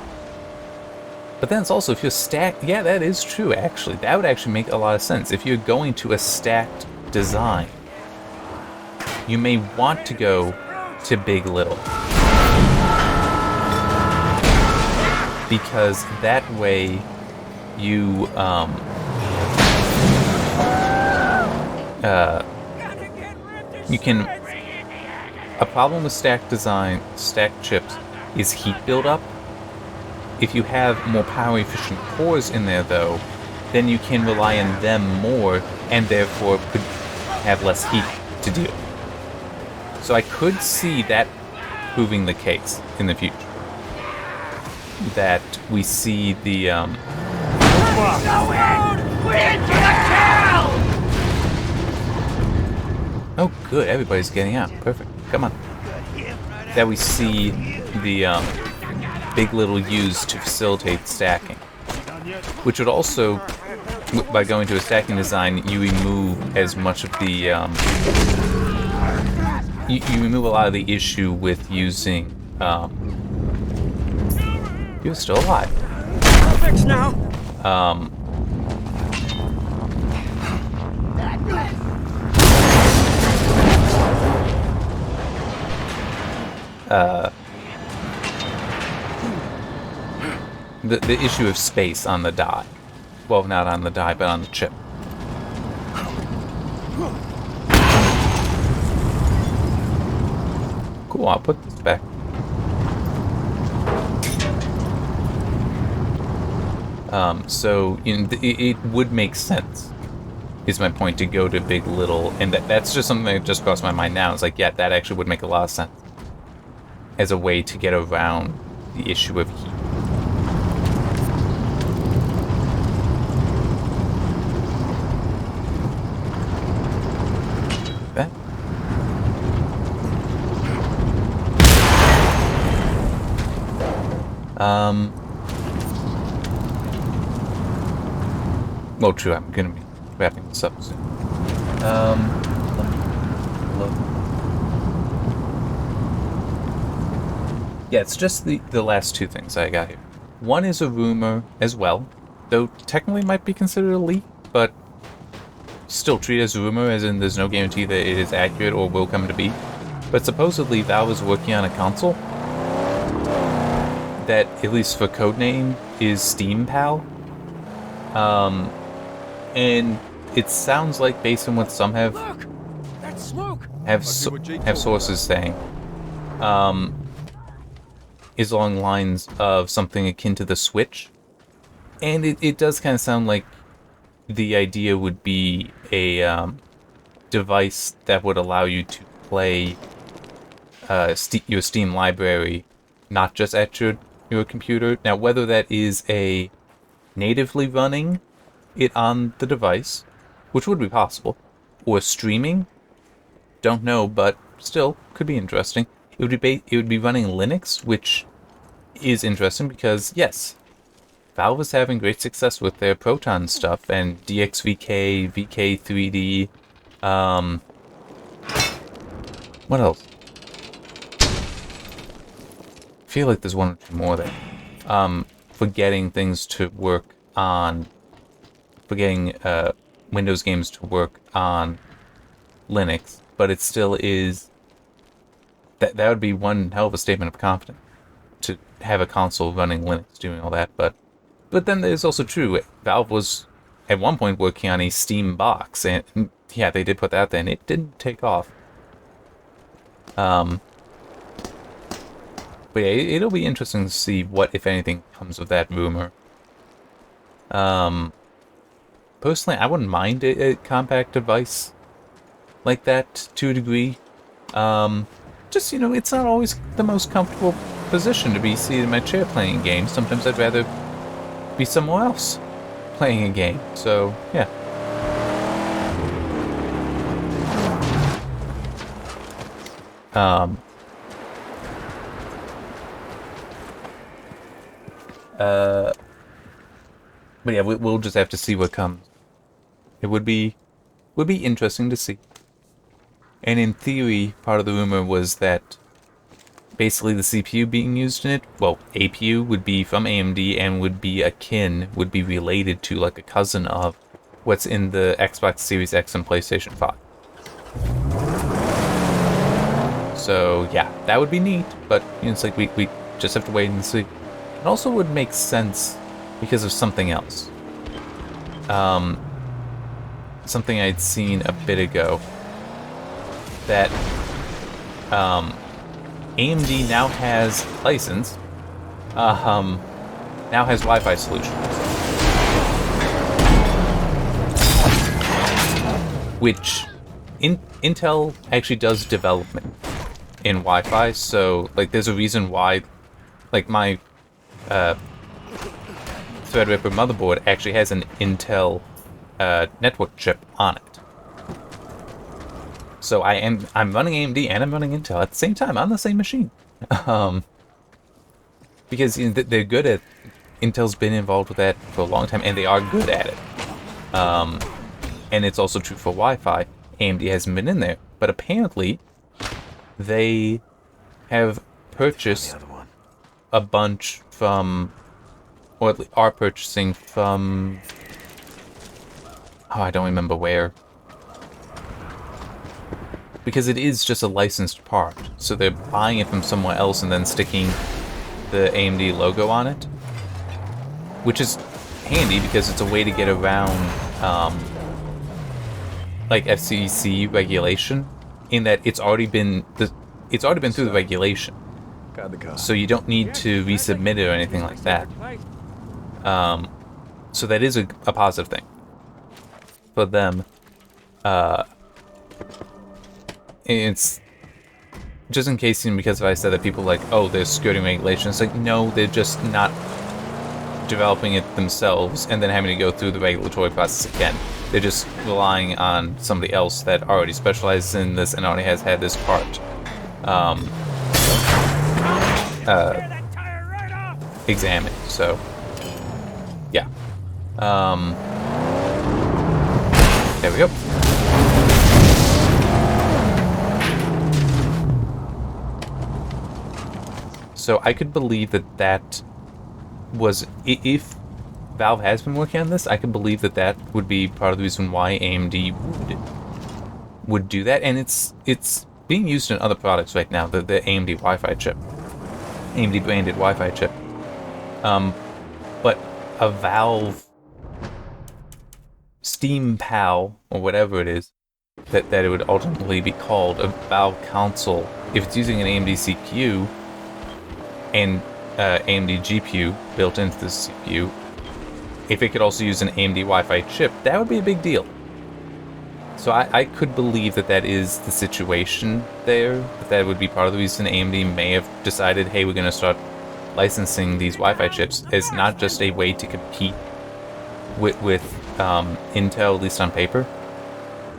[SPEAKER 1] But then it's also, if you're stacked... Yeah, that is true, actually. That would actually make a lot of sense. If you're going to a stacked design, you may want to go to Big Little. Because that way, you can... A problem with stacked chips is heat buildup. If you have more power efficient cores in there, though, then you can rely on them more and therefore could have less heat to deal. So I could see that proving the case in the future. That we see the
[SPEAKER 4] Go in! We're into the kill!
[SPEAKER 1] Oh good, everybody's getting out. Perfect. Come on. That we see the Big Little used to facilitate stacking. Which would also, by going to a stacking design, you remove as much of the you remove a lot of the issue with using you're still alive.
[SPEAKER 2] Fix now.
[SPEAKER 1] The issue of space on the die. Well, not on the die, but on the chip. Cool, I'll put this back. So it would make sense, is my point, to go to Big Little, and that's just something that just crossed my mind now. It's like, yeah, that actually would make a lot of sense as a way to get around the issue of heat. That. Well, true, I'm gonna be wrapping this up soon. Let me look. Yeah, it's just the last two things I got here. One is a rumor as well, though technically might be considered a leak, but still treat it as a rumor, as in there's no guarantee that it is accurate or will come to be. But supposedly Valve is working on a console that, at least for codename, is Steam Pal. And it sounds like, based on what some have sources saying, is along the lines of something akin to the Switch. And it does kind of sound like the idea would be a device that would allow you to play your Steam library, not just at your computer. Now, whether that is a natively running it on the device, which would be possible, or streaming, don't know, but still could be interesting. It would be running Linux, which is interesting because, yes, Valve is having great success with their Proton stuff and DXVK, VK3D. What else? I feel like there's one or two more there. For getting things to work on, for getting Windows games to work on Linux, but it still is. That would be one hell of a statement of confidence to have a console running Linux doing all that. But then there's also true. Valve was at one point working on a Steam box, and yeah, they did put that there, and it didn't take off. But yeah, it'll be interesting to see what, if anything, comes of that rumor. Personally, I wouldn't mind a compact device like that to a degree. Just, it's not always the most comfortable position to be seated in my chair playing games. Sometimes I'd rather be somewhere else playing a game. So, yeah. But yeah, we'll just have to see what comes. It would be interesting to see. And in theory, part of the rumor was that basically the CPU being used in it, well, APU would be from AMD and would be related to, like, a cousin of what's in the Xbox Series X and PlayStation 5. So yeah, that would be neat, but it's like we just have to wait and see. It also would make sense because of something else. Something I'd seen a bit ago. That AMD now has licensed, now has Wi-Fi solutions. Which Intel actually does development in Wi-Fi, so like there's a reason why, like my Threadripper motherboard actually has an Intel network chip on it. So I'm running AMD and I'm running Intel at the same time on the same machine, because they're good at. Intel's been involved with that for a long time, and they are good at it. And it's also true for Wi-Fi. AMD hasn't been in there, but apparently they have purchased a bunch from, or at least are purchasing from. Oh, I don't remember where. Because it is just a licensed part, so they're buying it from somewhere else and then sticking the AMD logo on it, which is handy because it's a way to get around like FCC regulation, in that it's already been through the regulation, so you don't need to resubmit it or anything like that. So that is a positive thing for them. It's just in case, because if I said that people are like, oh, they're skirting regulations, like, no, they're just not developing it themselves and then having to go through the regulatory process again. They're just relying on somebody else that already specializes in this and already has had this part examined. So, yeah. There we go. So I could believe that was, if Valve has been working on this, I could believe that would be part of the reason why AMD would do that, and it's being used in other products right now. The AMD Wi-Fi chip, AMD branded Wi-Fi chip, but a Valve Steam PAL or whatever it is that it would ultimately be called, a Valve console, if it's using an AMD CPU and AMD GPU built into the CPU, if it could also use an AMD Wi-Fi chip, that would be a big deal. So I could believe that is the situation there. That would be part of the reason AMD may have decided, hey, we're going to start licensing these Wi-Fi chips as not just a way to compete with Intel, at least on paper.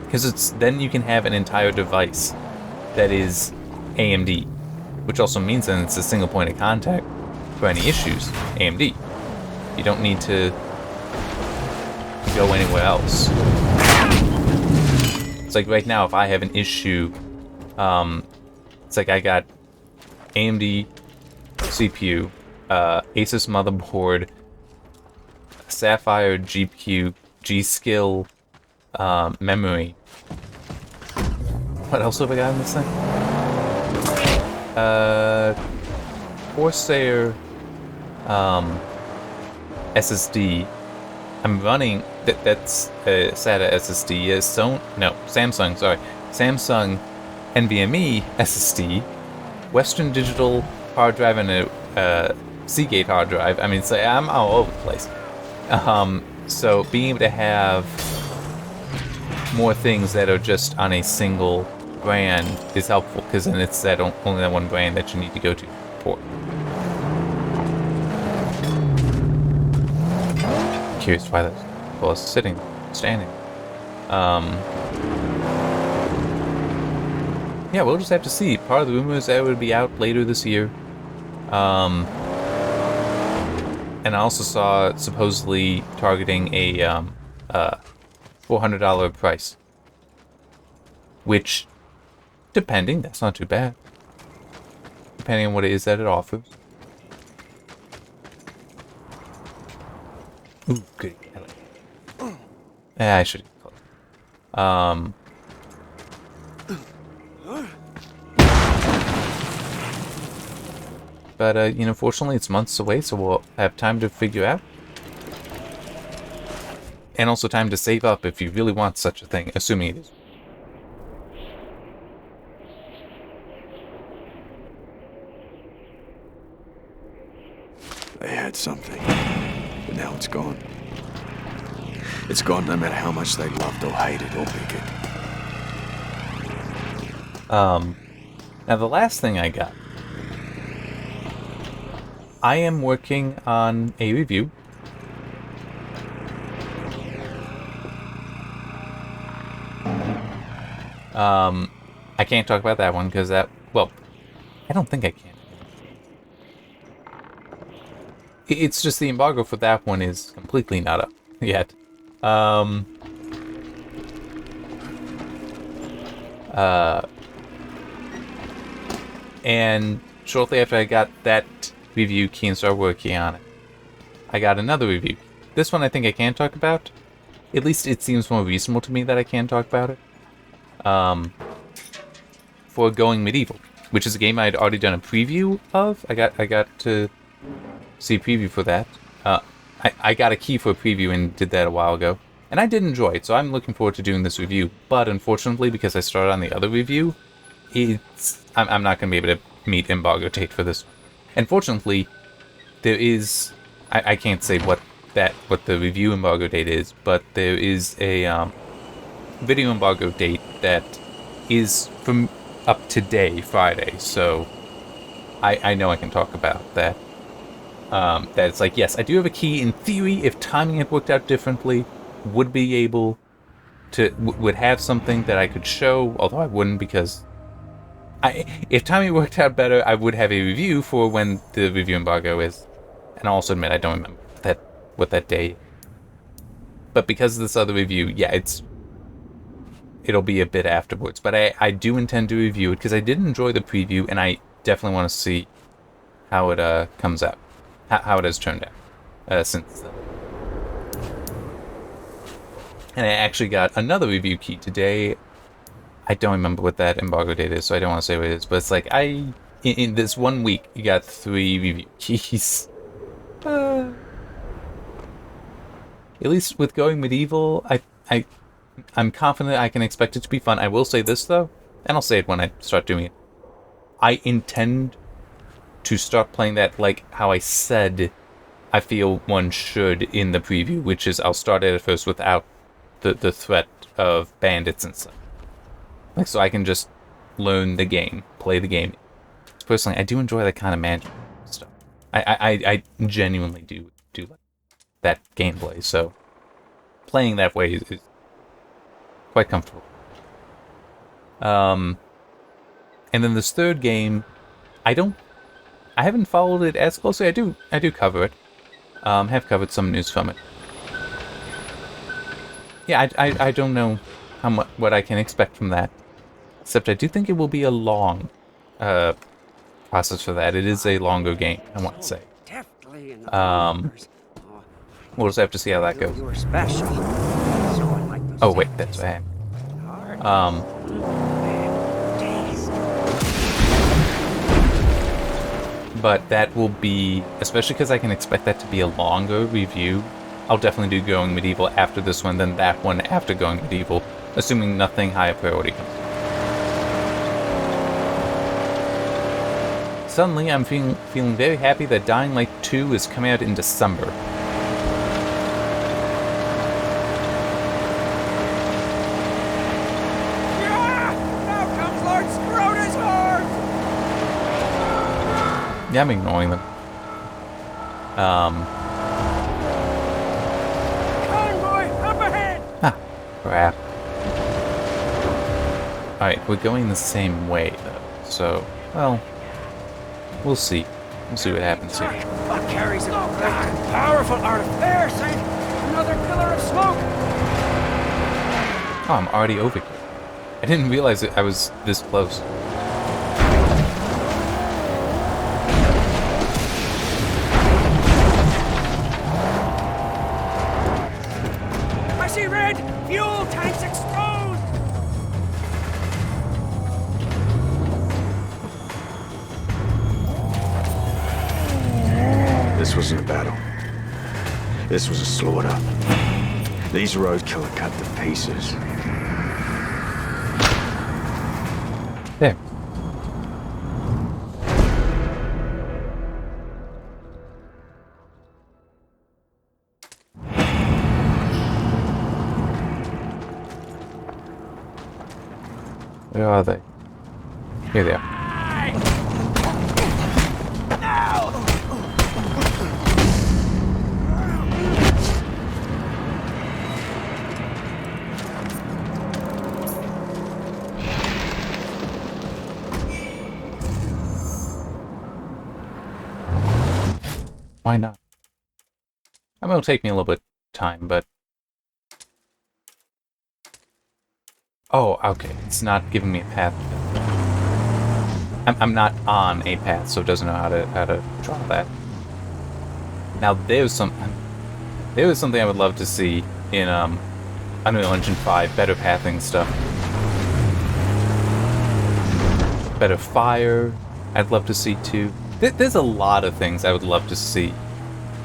[SPEAKER 1] Because then you can have an entire device that is AMD, which also means then it's a single point of contact for any issues. AMD. You don't need to go anywhere else. It's like right now, if I have an issue, it's like I got AMD CPU, Asus motherboard, Sapphire GPU, G-Skill memory. What else have I got in this thing? Corsair SSD. I'm running that's SATA SSD. Samsung. Sorry, Samsung NVMe SSD, Western Digital hard drive, and a Seagate hard drive. I mean, so I'm all over the place. So being able to have more things that are just on a single brand is helpful, because then it's only that one brand that you need to go to for. Curious why those people are standing. Yeah, we'll just have to see. Part of the rumor is that it would be out later this year. And I also saw it supposedly targeting a $400 price. Which, depending, that's not too bad. Depending on what it is that it offers. Ooh, goody. I should. But, fortunately it's months away, so we'll have time to figure out. And also time to save up if you really want such a thing, assuming it is.
[SPEAKER 3] They had something, but now it's gone. It's gone no matter how much they loved or hated or bigoted.
[SPEAKER 1] Now the last thing I got. I am working on a review. I can't talk about that one because I don't think I can. It's just the embargo for that one is completely not up yet. And shortly after I got that review key and started working on it, I got another review. This one I think I can talk about. At least it seems more reasonable to me that I can talk about it. For Going Medieval, which is a game I had already done a preview of. I got to see a preview for that. I got a key for a preview and did that a while ago. And I did enjoy it, so I'm looking forward to doing this review. But unfortunately, because I started on the other review, I'm not going to be able to meet embargo date for this one. Unfortunately, there is... I can't say what the review embargo date is, but there is a video embargo date that is from up today, Friday. So I know I can talk about that. That it's like, yes, I do have a key. In theory, if timing had worked out differently, would be able to would have something that I could show. Although I wouldn't, because if timing worked out better, I would have a review for when the review embargo is. And I also admit I don't remember what that day. But because of this other review, yeah, it'll be a bit afterwards. But I do intend to review it because I did enjoy the preview, and I definitely want to see how it comes out, how it has turned out since then. And I actually got another review key today. I don't remember what that embargo date is, so I don't want to say what it is. But it's like in this 1 week, you got 3 review keys. At least with Going Medieval, I'm confident I can expect it to be fun. I will say this, though, and I'll say it when I start doing it. I intend to start playing that like how I said I feel one should in the preview, which is I'll start it at first without the threat of bandits and stuff. Like, so I can just learn the game, play the game. Personally, I do enjoy that kind of management stuff. I genuinely do like that gameplay, so playing that way is quite comfortable. And then this third game, I haven't followed it as closely. I do cover it. Have covered some news from it. Yeah, I don't know what I can expect from that. Except I do think it will be a long process for that. It is a longer game, I want to say. We'll just have to see how that goes. Oh wait, that's what happened. But that will be, especially because I can expect that to be a longer review. I'll definitely do Going Medieval after this one, then that one after Going Medieval, assuming nothing higher priority comes. suddenly I'm feeling very happy that Dying Light 2 is coming out in December.
[SPEAKER 2] Yeah! Now comes Lord Scrota's horde!
[SPEAKER 1] Yeah, I'm ignoring them.
[SPEAKER 2] Convoy, up ahead!
[SPEAKER 1] Ah, crap. Alright, we're going the same way, though. So, well, we'll see. We'll see what happens here.
[SPEAKER 2] What carries a great and powerful artifact? There, Saint! Another pillar of smoke!
[SPEAKER 1] Oh, I'm already over here. I didn't realize I was this close.
[SPEAKER 2] I see red! Fuel tanks exposed!
[SPEAKER 3] This wasn't a battle. This was a slaughter. These roadkill are cut to pieces.
[SPEAKER 1] There. Where are they? Here they are. Why not? I mean, it'll take me a little bit of time, but... Oh, okay. It's not giving me a path. I'm not on a path, so it doesn't know how to draw that. Now, there's something I would love to see in Unreal Engine 5, better pathing stuff. Better fire, I'd love to see too. There's a lot of things I would love to see.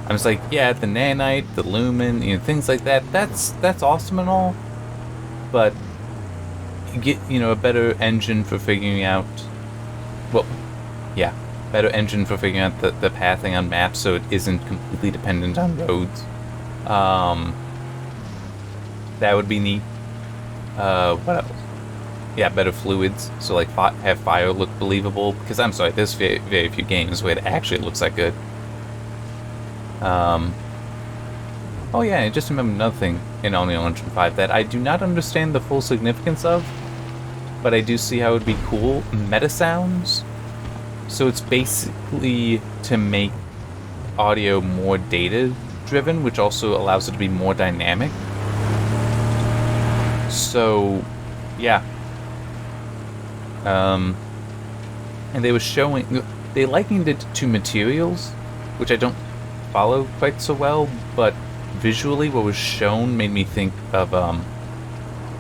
[SPEAKER 1] I'm just like, yeah, the nanite, the lumen, things like that. That's awesome and all, but get a better engine for figuring out. Well, yeah, better engine for figuring out the pathing on maps, so it isn't completely dependent on roads. That would be neat. What else? Yeah, better fluids, so like have fire look believable. Because I'm sorry, there's very, very few games where it actually looks that good. Oh yeah, I just remember another thing in Unreal Engine 5 that I do not understand the full significance of, but I do see how it would be cool. Meta sounds. So it's basically to make audio more data-driven, which also allows it to be more dynamic. So, yeah. And they were showing... They likened it to materials, which I don't follow quite so well, but visually what was shown made me think of,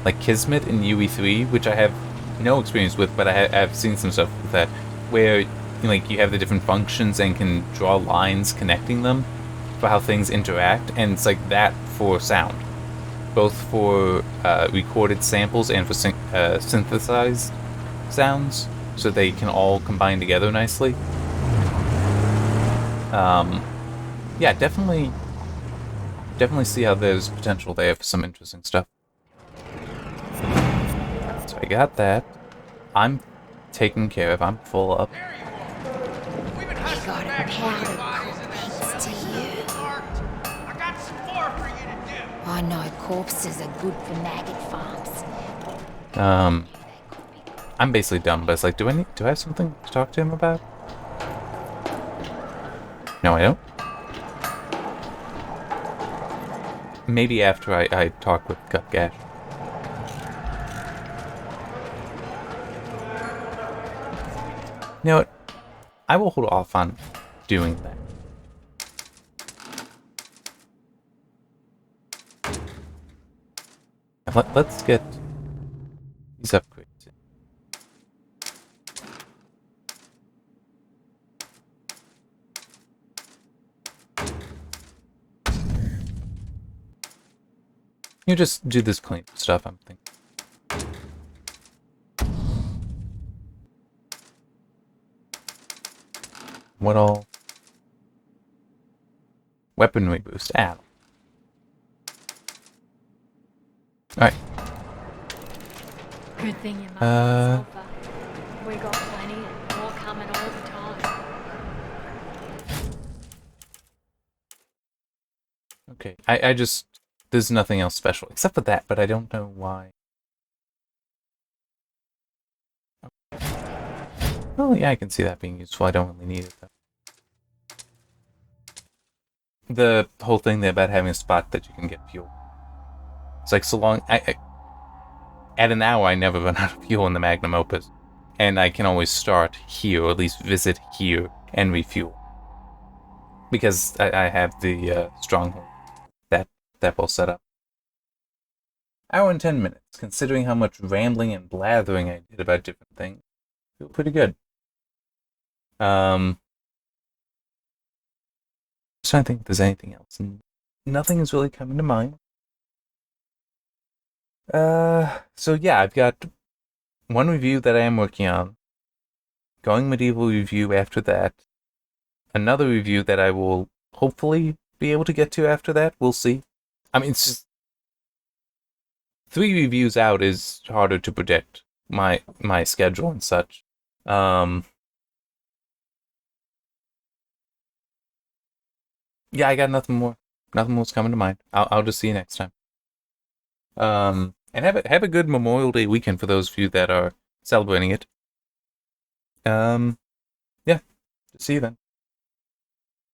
[SPEAKER 1] like Kismet in UE3, which I have no experience with, but I've seen some stuff with that, where you have the different functions and can draw lines connecting them for how things interact, and it's like that for sound, both for recorded samples and for synthesized sounds, so they can all combine together nicely. Yeah, definitely see how there's potential there for some interesting stuff. So I got that. I'm taken care of. I'm full up.
[SPEAKER 4] We've been hustling back some bodies in that
[SPEAKER 5] Thanks to you.
[SPEAKER 4] I got some more for you to do.
[SPEAKER 5] I know corpses are good for maggot farms.
[SPEAKER 1] I'm basically dumb, but it's like, do I have something to talk to him about? No, I don't. Maybe after I talk with Gutgash. You know what? I will hold off on doing that. Let's get these upgrades in. You just do this clean stuff, I'm thinking. What all? Weaponry boost. Ah. Alright.
[SPEAKER 6] Good thing your
[SPEAKER 1] Uh,
[SPEAKER 6] mum sulfur. We got plenty and more coming all the time.
[SPEAKER 1] Okay. I just... There's nothing else special except for that, but I don't know why. Oh, yeah, I can see that being useful. I don't really need it, though. The whole thing there about having a spot that you can get fuel. It's like so long... at an hour, I never run out of fuel in the Magnum Opus. And I can always start here, or at least visit here, and refuel. Because I have the stronghold. That will set up. Hour and 10 minutes, considering how much rambling and blathering I did about different things. Feel pretty good. Just trying to think if there's anything else. And nothing is really coming to mind. So yeah, I've got one review that I am working on. Going medieval review after that. Another review that I will hopefully be able to get to after that. We'll see. I mean, it's just 3 reviews out is harder to predict my schedule and such. Yeah, I got nothing more. Nothing more's coming to mind. I'll just see you next time. And have a good Memorial Day weekend for those of you that are celebrating it. Yeah. See you then.